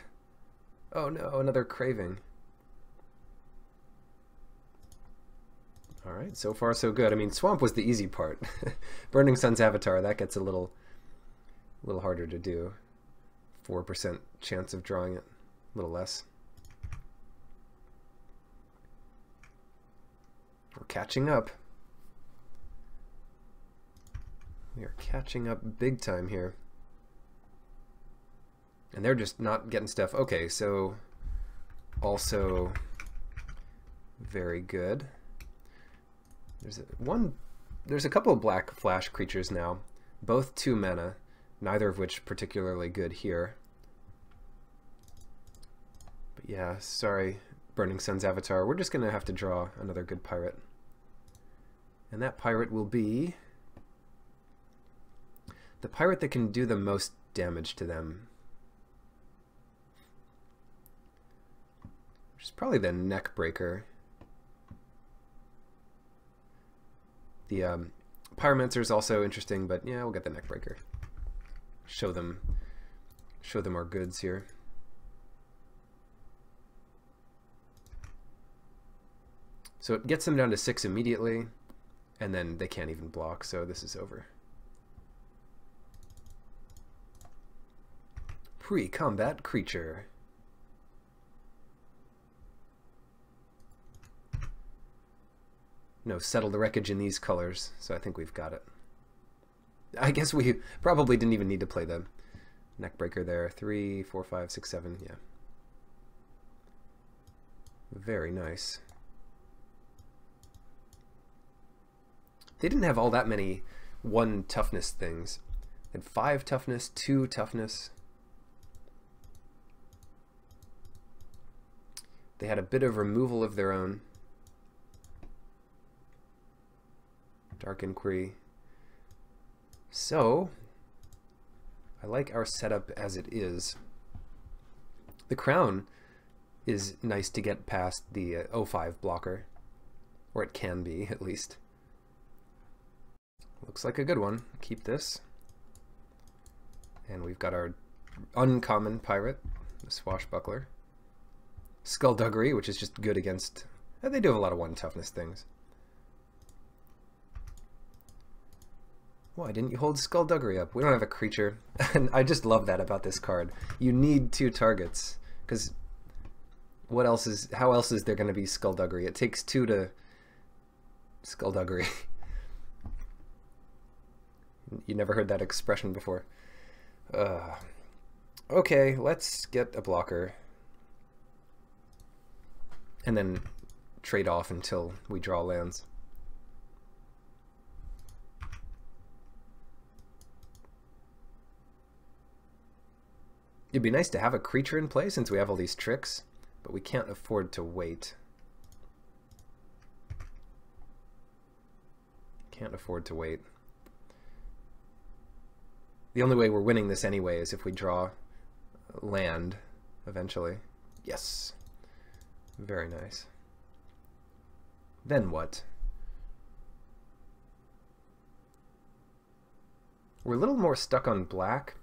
Oh no, another Craving. Alright, so far so good. I mean, Swamp was the easy part. Burning Sun's Avatar, that gets a little harder to do. 4% chance of drawing it. A little less. We're catching up. We are catching up big time here. And they're just not getting stuff. Okay, so also very good. There's a couple of black flash creatures now, both 2 mana, neither of which particularly good here. But yeah, sorry, Burning Sun's Avatar. We're just gonna have to draw another good pirate. And that pirate will be the pirate that can do the most damage to them. Which is probably the Neckbreaker. The Pyromancer is also interesting, but yeah, we'll get the Neckbreaker. Show them our goods here. So it gets them down to 6 immediately, and then they can't even block, so this is over. Pre-combat creature. No, settle the wreckage in these colors, so I think we've got it. I guess we probably didn't even need to play the Neckbreaker there. 3, 4, 5, 6, 7, yeah. Very nice. They didn't have all that many 1 toughness things. They had 5 toughness, 2 toughness. They had a bit of removal of their own. Dark Inquiry. So, I like our setup as it is. The Crown is nice to get past the 0-5 blocker. Or it can be, at least. Looks like a good one. Keep this. And we've got our uncommon pirate, the Swashbuckler. Skullduggery, which is just good against... They do have a lot of 1 toughness things. Why didn't you hold Skullduggery up? We don't have a creature. And I just love that about this card. You need 2 targets. Because how else is there going to be Skullduggery? It takes 2 to Skullduggery. You never heard that expression before. Okay, let's get a blocker. And then trade off until we draw lands. It'd be nice to have a creature in play since we have all these tricks, but we can't afford to wait. Can't afford to wait. The only way we're winning this anyway is if we draw land eventually. Yes. Very nice. Then what? We're a little more stuck on black.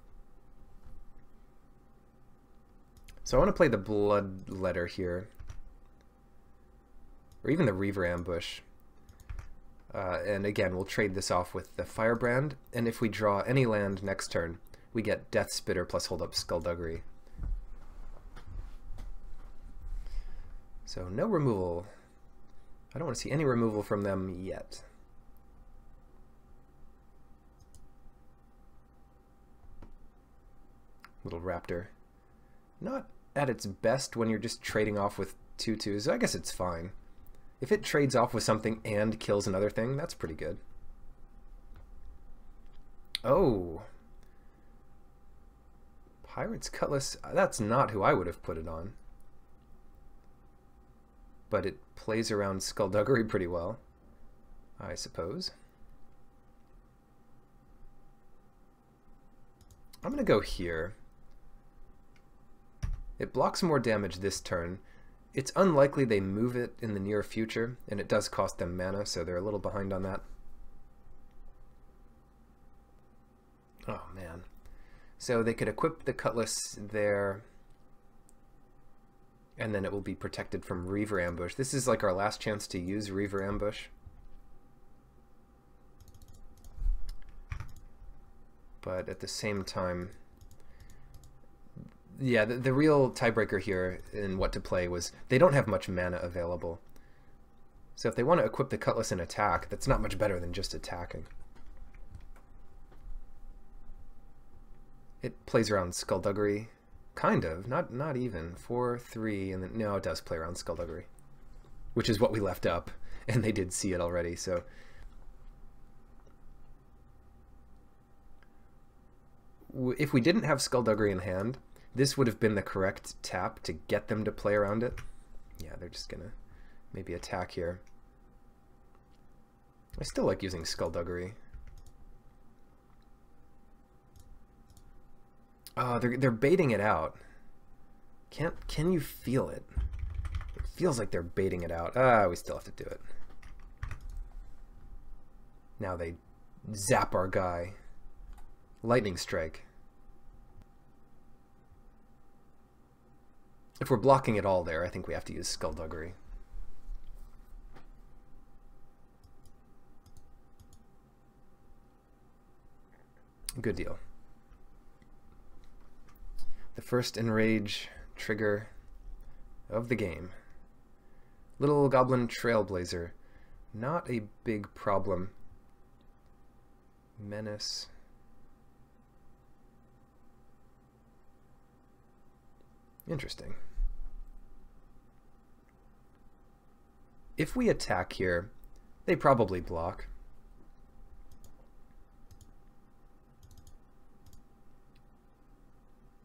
So I want to play the Bloodletter here. Or even the Reaver Ambush. And again, we'll trade this off with the Firebrand. And if we draw any land next turn, we get Death Spitter plus hold up Skullduggery. So no removal. I don't want to see any removal from them yet. Little Raptor. Not at its best when you're just trading off with 2/2s. I guess it's fine. If it trades off with something and kills another thing, that's pretty good. Oh. Pirate's Cutlass, that's not who I would have put it on. But it plays around Skullduggery pretty well, I suppose. I'm going to go here. It blocks more damage this turn. It's unlikely they move it in the near future, and it does cost them mana, so they're a little behind on that. Oh, man. So they could equip the Cutlass there, and then it will be protected from Reaver Ambush. This is like our last chance to use Reaver Ambush. But at the same time, yeah, the real tiebreaker here in what to play was they don't have much mana available. So if they want to equip the Cutlass and attack, that's not much better than just attacking. It plays around Skullduggery. Kind of. Not even. 4-3, and then... No, it does play around Skullduggery. Which is what we left up, and they did see it already, so... If we didn't have Skullduggery in hand, this would have been the correct tap to get them to play around it. Yeah, they're just gonna maybe attack here. I still like using Skullduggery. Oh, they're baiting it out. Can you feel it? It feels like they're baiting it out. Ah, we still have to do it. Now they zap our guy. Lightning Strike. If we're blocking it all there, I think we have to use Skullduggery. Good deal. The first Enrage trigger of the game. Little Goblin Trailblazer. Not a big problem. Menace. Interesting. If we attack here, they probably block.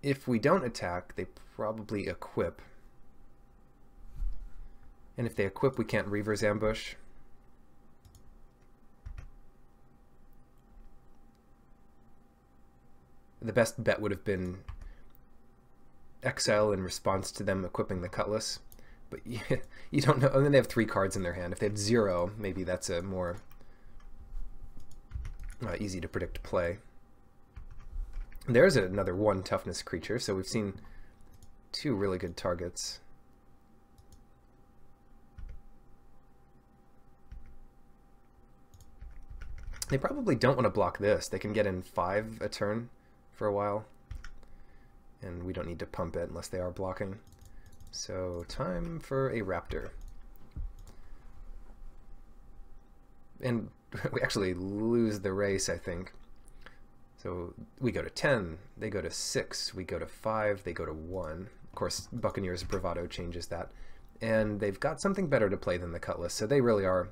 If we don't attack, they probably equip. And if they equip, we can't Reaver's Ambush. The best bet would have been exile in response to them equipping the Cutlass. But you don't know. And then they have 3 cards in their hand. If they have 0, maybe that's a more easy to predict play. There's another 1 toughness creature, so we've seen 2 really good targets. They probably don't want to block this. They can get in 5 a turn for a while, and we don't need to pump it unless they are blocking. So time for a Raptor. And we actually lose the race, I think. So we go to 10, they go to 6, we go to 5, they go to 1. Of course, Buccaneers Bravado changes that. And they've got something better to play than the Cutlass, so they really are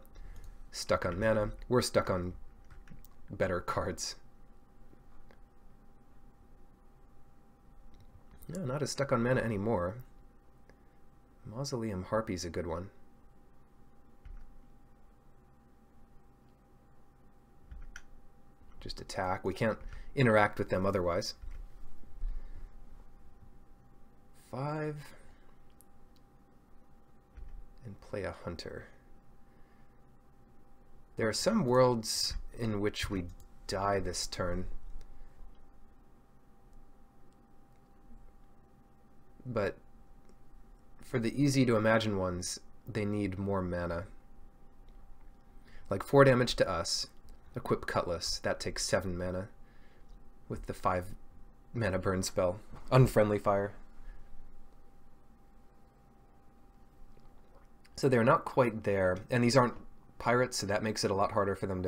stuck on mana. We're stuck on better cards. No, not as stuck on mana anymore. Mausoleum Harpy's a good one. Just attack. We can't interact with them otherwise. 5. And play a Hunter. There are some worlds in which we die this turn. But for the easy to imagine ones, they need more mana. Like 4 damage to us. Equip Cutlass, that takes 7 mana with the 5 mana burn spell. Unfriendly Fire. So they're not quite there, and these aren't pirates, so that makes it a lot harder for them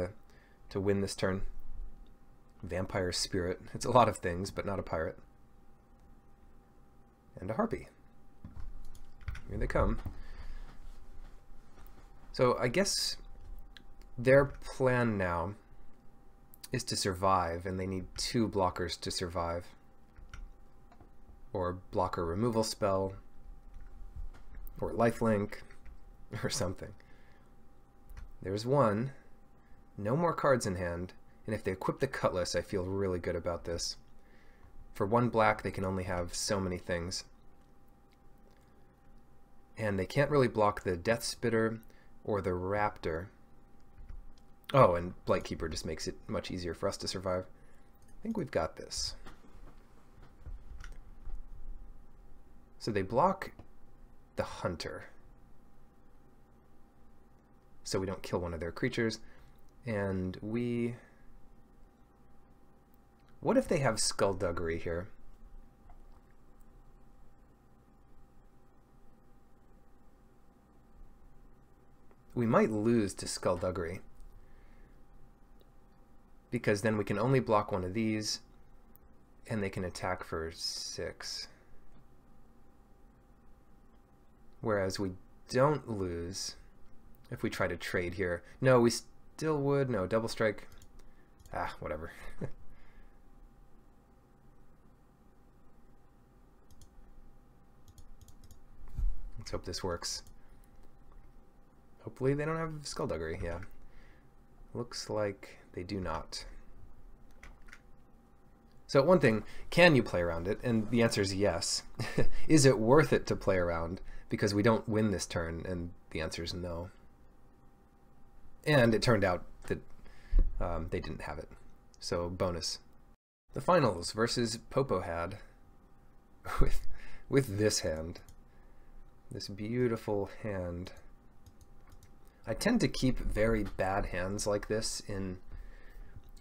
to win this turn. Vampire Spirit, it's a lot of things, but not a pirate. And a Harpy. Here they come. So I guess their plan now is to survive, and they need 2 blockers to survive. Or blocker removal spell, or lifelink, or something. There's 1. No more cards in hand, and if they equip the Cutlass, I feel really good about this. For 1 black, they can only have so many things. And they can't really block the Death Spitter or the Raptor. Oh, and Blightkeeper just makes it much easier for us to survive. I think we've got this. So they block the Hunter, so we don't kill one of their creatures. And we... What if they have Skullduggery here? We might lose to Skullduggery, because then we can only block one of these, and they can attack for 6. Whereas we don't lose if we try to trade here. No, we still would. No, double strike. Ah, whatever. Let's hope this works. Hopefully they don't have Skullduggery. Yeah. Looks like they do not. So one thing, can you play around it? And the answer is yes. Is it worth it to play around? Because we don't win this turn, and the answer is no. And it turned out that they didn't have it. So bonus. The finals versus Popo had with this hand. This beautiful hand. I tend to keep very bad hands like this in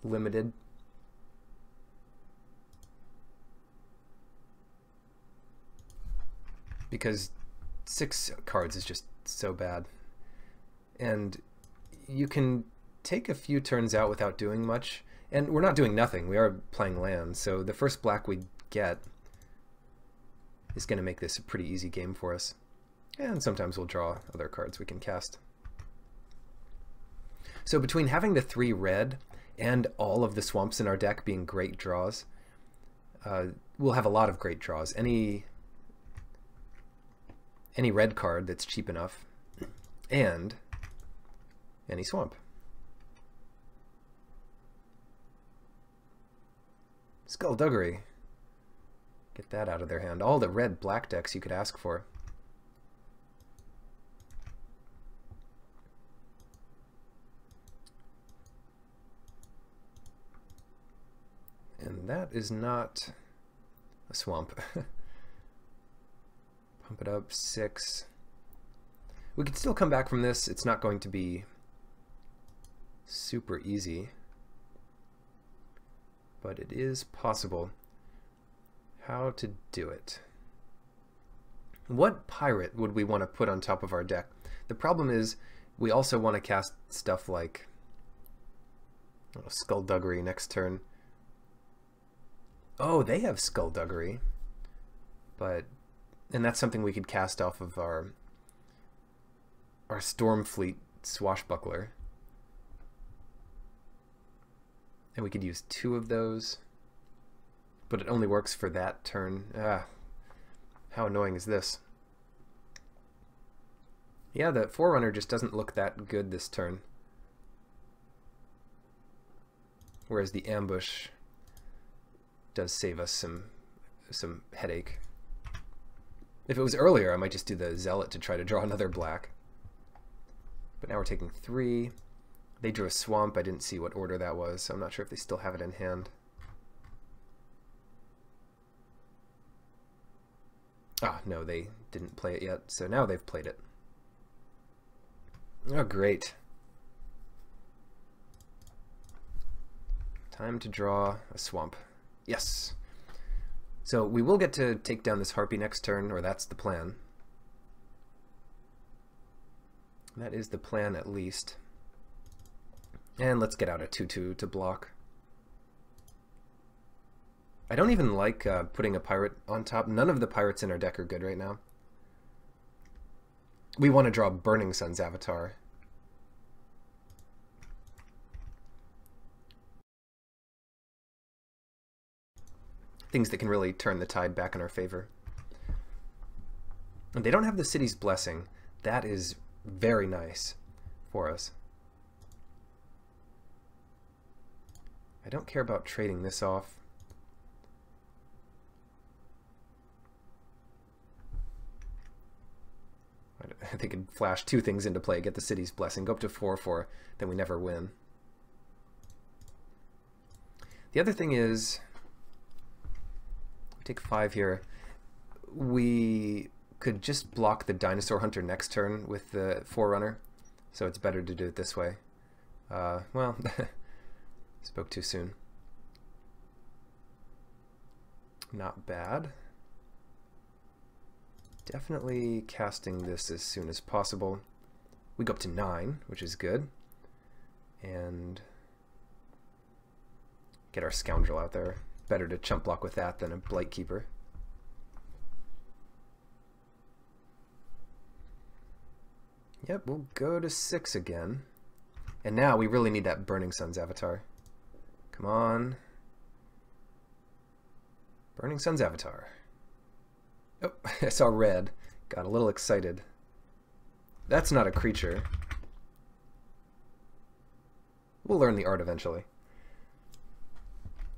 limited. Because 6 cards is just so bad. And you can take a few turns out without doing much. And we're not doing nothing. We are playing land. So the first black we get is going to make this a pretty easy game for us. And sometimes we'll draw other cards we can cast. So between having the 3 red and all of the swamps in our deck being great draws, we'll have a lot of great draws. Any red card that's cheap enough, and any swamp. Skullduggery. Get that out of their hand. All the red-black decks you could ask for. And that is not a swamp. Pump it up, 6. We could still come back from this. It's not going to be super easy, but it is possible. How to do it? What pirate would we want to put on top of our deck? The problem is we also want to cast stuff like Skullduggery next turn. Oh, they have Skullduggery, and that's something we could cast off of our Stormfleet Swashbuckler. And we could use 2 of those, but it only works for that turn. Ah, how annoying is this? Yeah, the Forerunner just doesn't look that good this turn. Whereas the Ambush does save us some headache. If it was earlier, I might just do the Zealot to try to draw another black. But now we're taking 3. They drew a swamp. I didn't see what order that was, so I'm not sure if they still have it in hand. Ah, no, they didn't play it yet, so now they've played it. Oh, great. Time to draw a swamp. Yes. So we will get to take down this Harpy next turn, or that's the plan. That is the plan, at least. And let's get out a 2/2 to block. I don't even like putting a pirate on top. None of the pirates in our deck are good right now. We want to draw Burning Sun's Avatar. things that can really turn the tide back in our favor. And they don't have the city's blessing. That is very nice for us. I don't care about trading this off. They could flash two things into play, get the city's blessing, go up to 4-4, then we never win. The other thing is, we take 5 here. We could just block the dinosaur hunter next turn with the Forerunner, so it's better to do it this way. Well, spoke too soon. Not bad. Definitely casting this as soon as possible. We go up to 9, which is good. And get our scoundrel out there. Better to chump block with that than a Blight Keeper. Yep, we'll go to 6 again. And now we really need that Burning Sun's avatar. Come on. Burning Sun's avatar. Oh, I saw red. Got a little excited. That's not a creature. We'll learn the art eventually.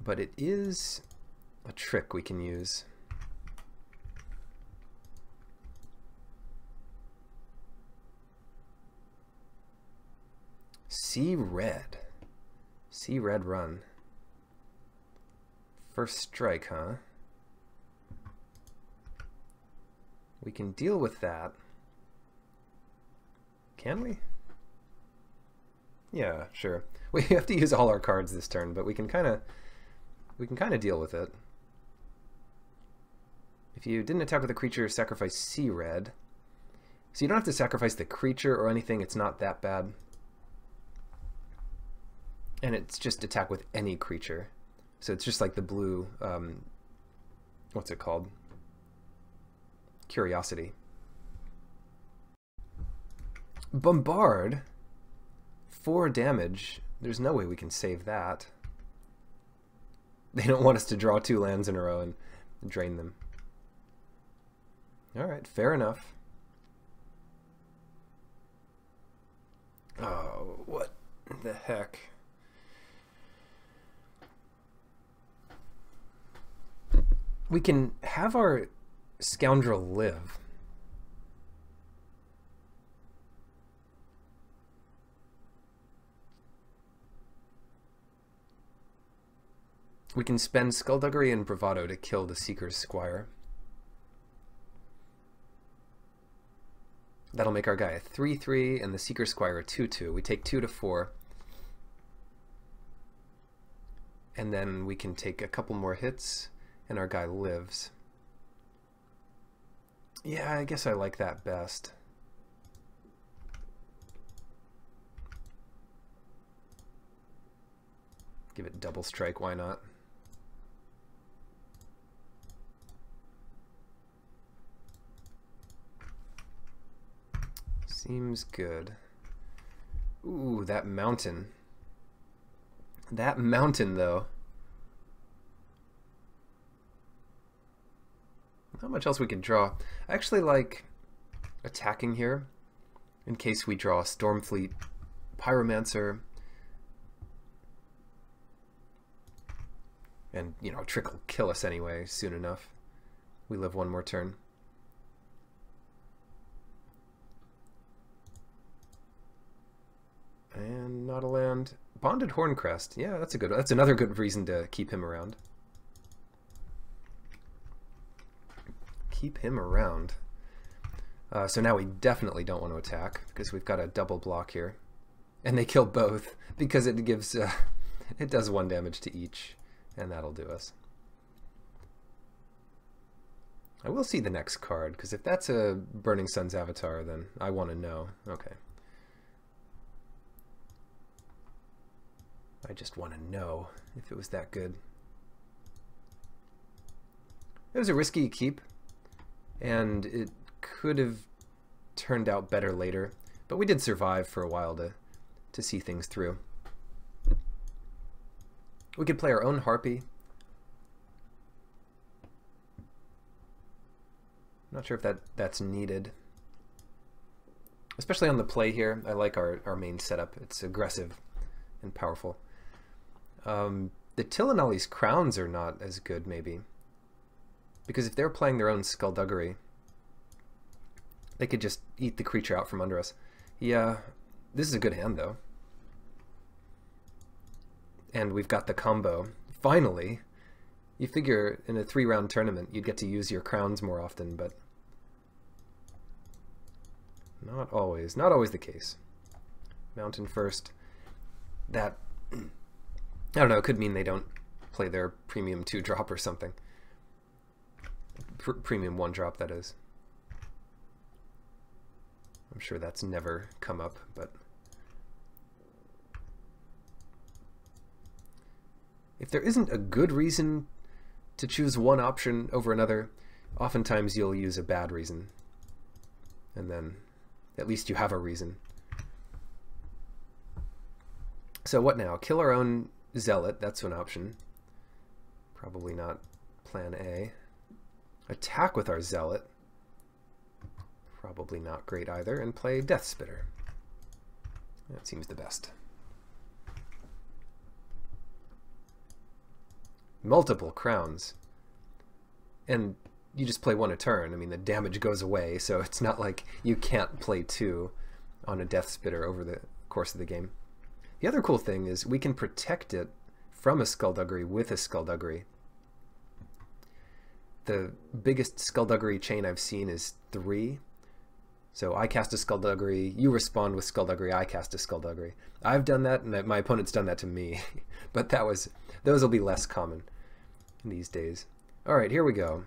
But it is a trick we can use. See red. See red run. First strike, huh? We can deal with that. Can we? Yeah, sure. We have to use all our cards this turn, but we can kind of deal with it. If you didn't attack with a creature, sacrifice sea red. So you don't have to sacrifice the creature or anything. It's not that bad. And it's just attack with any creature. So it's just like the blue, what's it called? Curiosity. Bombard? 4 damage. There's no way we can save that. They don't want us to draw 2 lands in a row and drain them. Alright, fair enough. Oh, what the heck? We can have our scoundrel live. We can spend Skullduggery and Bravado to kill the Seeker's Squire. That'll make our guy a 3-3 and the Seeker's Squire a 2-2. We take 2 to 4. And then we can take a couple more hits and our guy lives. Yeah, I guess I like that best. Give it double strike, why not? Seems good. Ooh, that mountain. That mountain, though. Not much else we could draw. I actually like attacking here in case we draw Stormfleet, Pyromancer, and, you know, Trick will kill us anyway soon enough. We live one more turn. And not a land. Bonded Horncrest. Yeah, that's a good one. That's another good reason to keep him around. Keep him around. So now we definitely don't want to attack because we've got a double block here. And they kill both because it gives it does 1 damage to each, and that'll do us. I will see the next card because if that's a Burning Sun's avatar, then I want to know. Okay. I just want to know if it was that good. It was a risky keep, and it could have turned out better later, but we did survive for a while to see things through. We could play our own Harpy. Not sure if that's needed. Especially on the play here, I like our main setup. It's aggressive and powerful. The Tillinolli's crowns are not as good, maybe. Because if they're playing their own skullduggery, they could just eat the creature out from under us. Yeah, this is a good hand, though. And we've got the combo. Finally! You figure in a 3-round tournament you'd get to use your crowns more often, but not always. Not always the case. Mountain first. That, I don't know, it could mean they don't play their premium 2-drop or something. Premium 1-drop, that is. I'm sure that's never come up, but if there isn't a good reason to choose one option over another, oftentimes you'll use a bad reason. And then at least you have a reason. So what now? Kill our own zealot, that's one option. Probably not plan A. Attack with our zealot. Probably not great either. And play Death Spitter. That seems the best. Multiple crowns. And you just play one a turn. I mean, the damage goes away, so it's not like you can't play 2 on a Death Spitter over the course of the game. The other cool thing is we can protect it from a Skullduggery with a Skullduggery. The biggest Skullduggery chain I've seen is 3. So I cast a Skullduggery, you respond with Skullduggery, I cast a Skullduggery. I've done that, and my opponent's done that to me. But those will be less common these days. All right, here we go.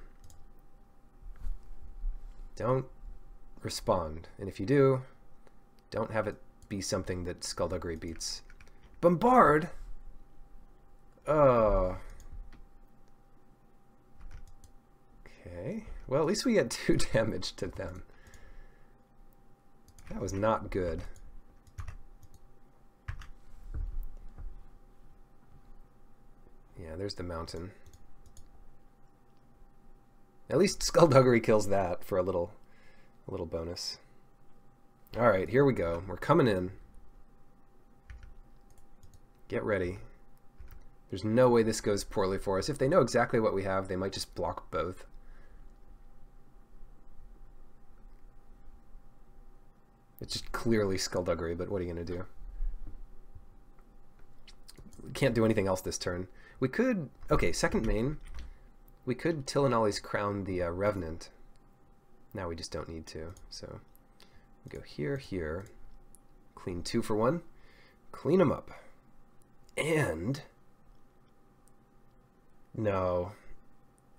Don't respond. And if you do, don't have it be something that Skullduggery beats. Bombard? Oh. Okay. Well, at least we get 2 damage to them. That was not good. Yeah, there's the mountain. At least Skullduggery kills that for a little bonus. All right, here we go. We're coming in. Get ready. There's no way this goes poorly for us. If they know exactly what we have, they might just block both. It's just clearly Skullduggery, but what are you going to do? We can't do anything else this turn. We could... Okay, second main. We could Tillinolli's crown the Revenant. Now we just don't need to. So we go here, here. Clean 2 for 1. Clean them up. And... No.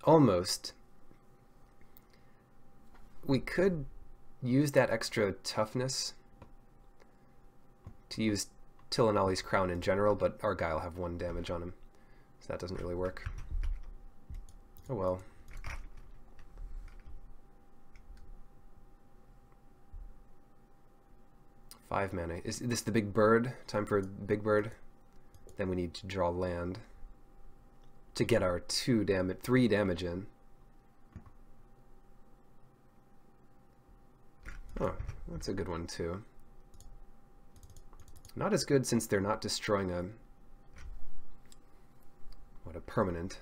Almost. We could use that extra toughness to use Tillinolli's crown in general, but our guy will have 1 damage on him. So that doesn't really work. Oh well. Five mana. Is this the big bird? Time for big bird? Then we need to draw land to get our 3 damage in. Oh, that's a good one too. Not as good since they're not destroying a permanent.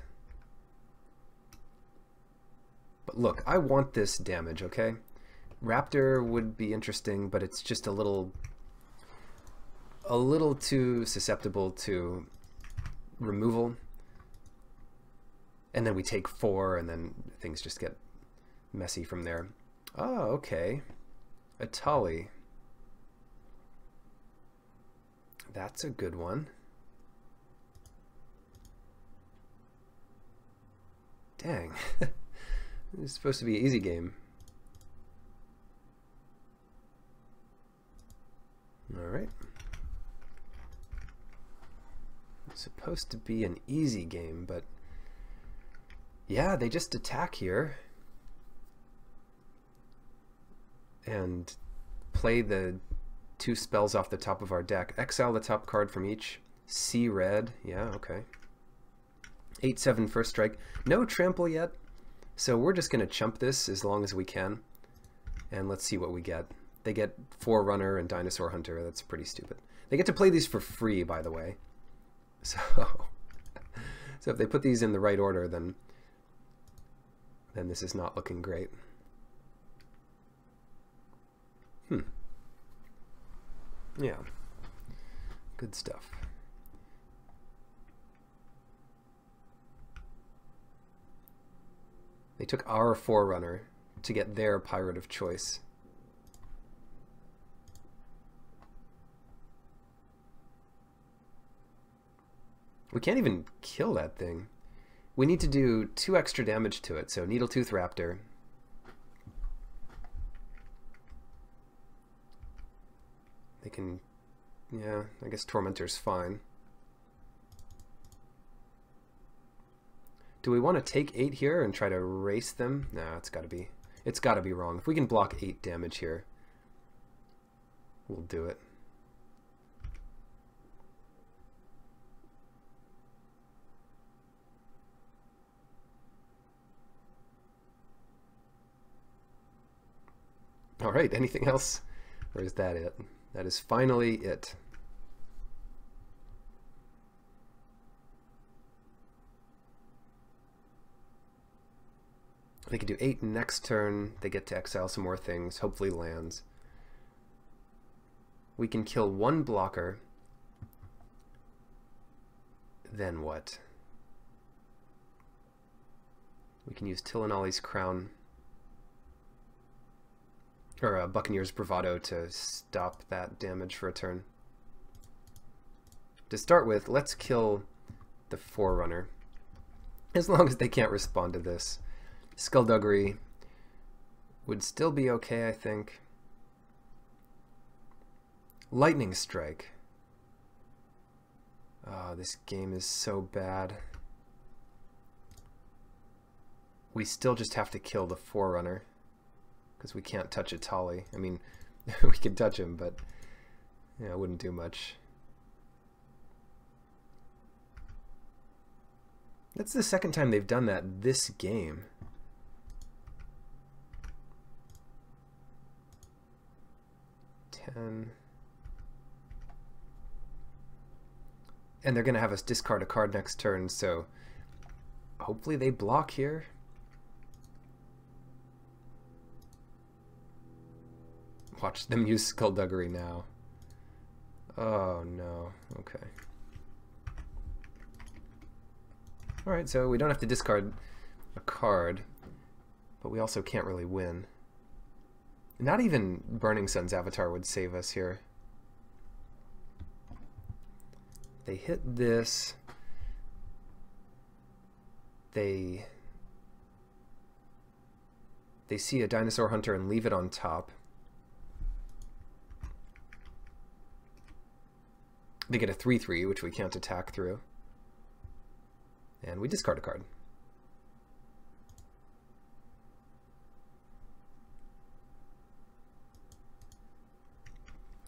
But look, I want this damage, okay? Raptor would be interesting, but it's just a little too susceptible to removal. And then we take 4, and then things just get messy from there. Oh, okay. Atali. That's a good one. Dang. This is supposed to be an easy game. Alright. It's supposed to be an easy game, but yeah, they just attack here and play the 2 spells off the top of our deck. Exile the top card from each. See red. Yeah, okay. 8/7 first strike. No trample yet. So we're just going to chump this as long as we can, and let's see what we get. They get Forerunner and Dinosaur Hunter. That's pretty stupid. They get to play these for free, by the way. So, so if they put these in the right order, then this is not looking great. Yeah, good stuff. They took our Forerunner to get their pirate of choice. We can't even kill that thing. We need to do 2 extra damage to it, so Needletooth Raptor. They can, yeah, I guess Tormentor's fine. Do we want to take 8 here and try to race them? No, it's got to be wrong. If we can block 8 damage here, we'll do it. All right, anything else? Or is that it? That is finally it. They can do 8 next turn. They get to exile some more things, hopefully lands. We can kill 1 blocker. Then what? We can use Tillinolly's Crown, or Buccaneer's Bravado to stop that damage for a turn. To start with, let's kill the Forerunner, as long as they can't respond to this. Skullduggery would still be okay, I think. Lightning Strike. Oh, this game is so bad. We still just have to kill the Forerunner, because we can't touch Itali. I mean, we could touch him, but yeah, it wouldn't do much. That's the second time they've done that this game. And they're going to have us discard a card next turn, so hopefully they block here. Watch them use Skullduggery now. Oh no, okay. Alright, so we don't have to discard a card, but we also can't really win. Not even Burning Sun's Avatar would save us here. They hit this. They see a Dinosaur Hunter and leave it on top. They get a 3/3, which we can't attack through. And we discard a card.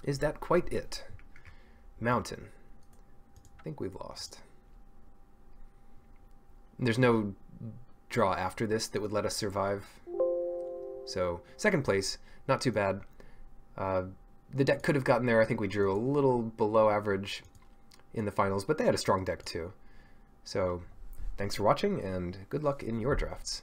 Is that quite it? Mountain. I think we've lost. There's no draw after this that would let us survive. So, second place, not too bad. The deck could have gotten there. I think we drew a little below average in the finals, but they had a strong deck too. So, thanks for watching, and good luck in your drafts.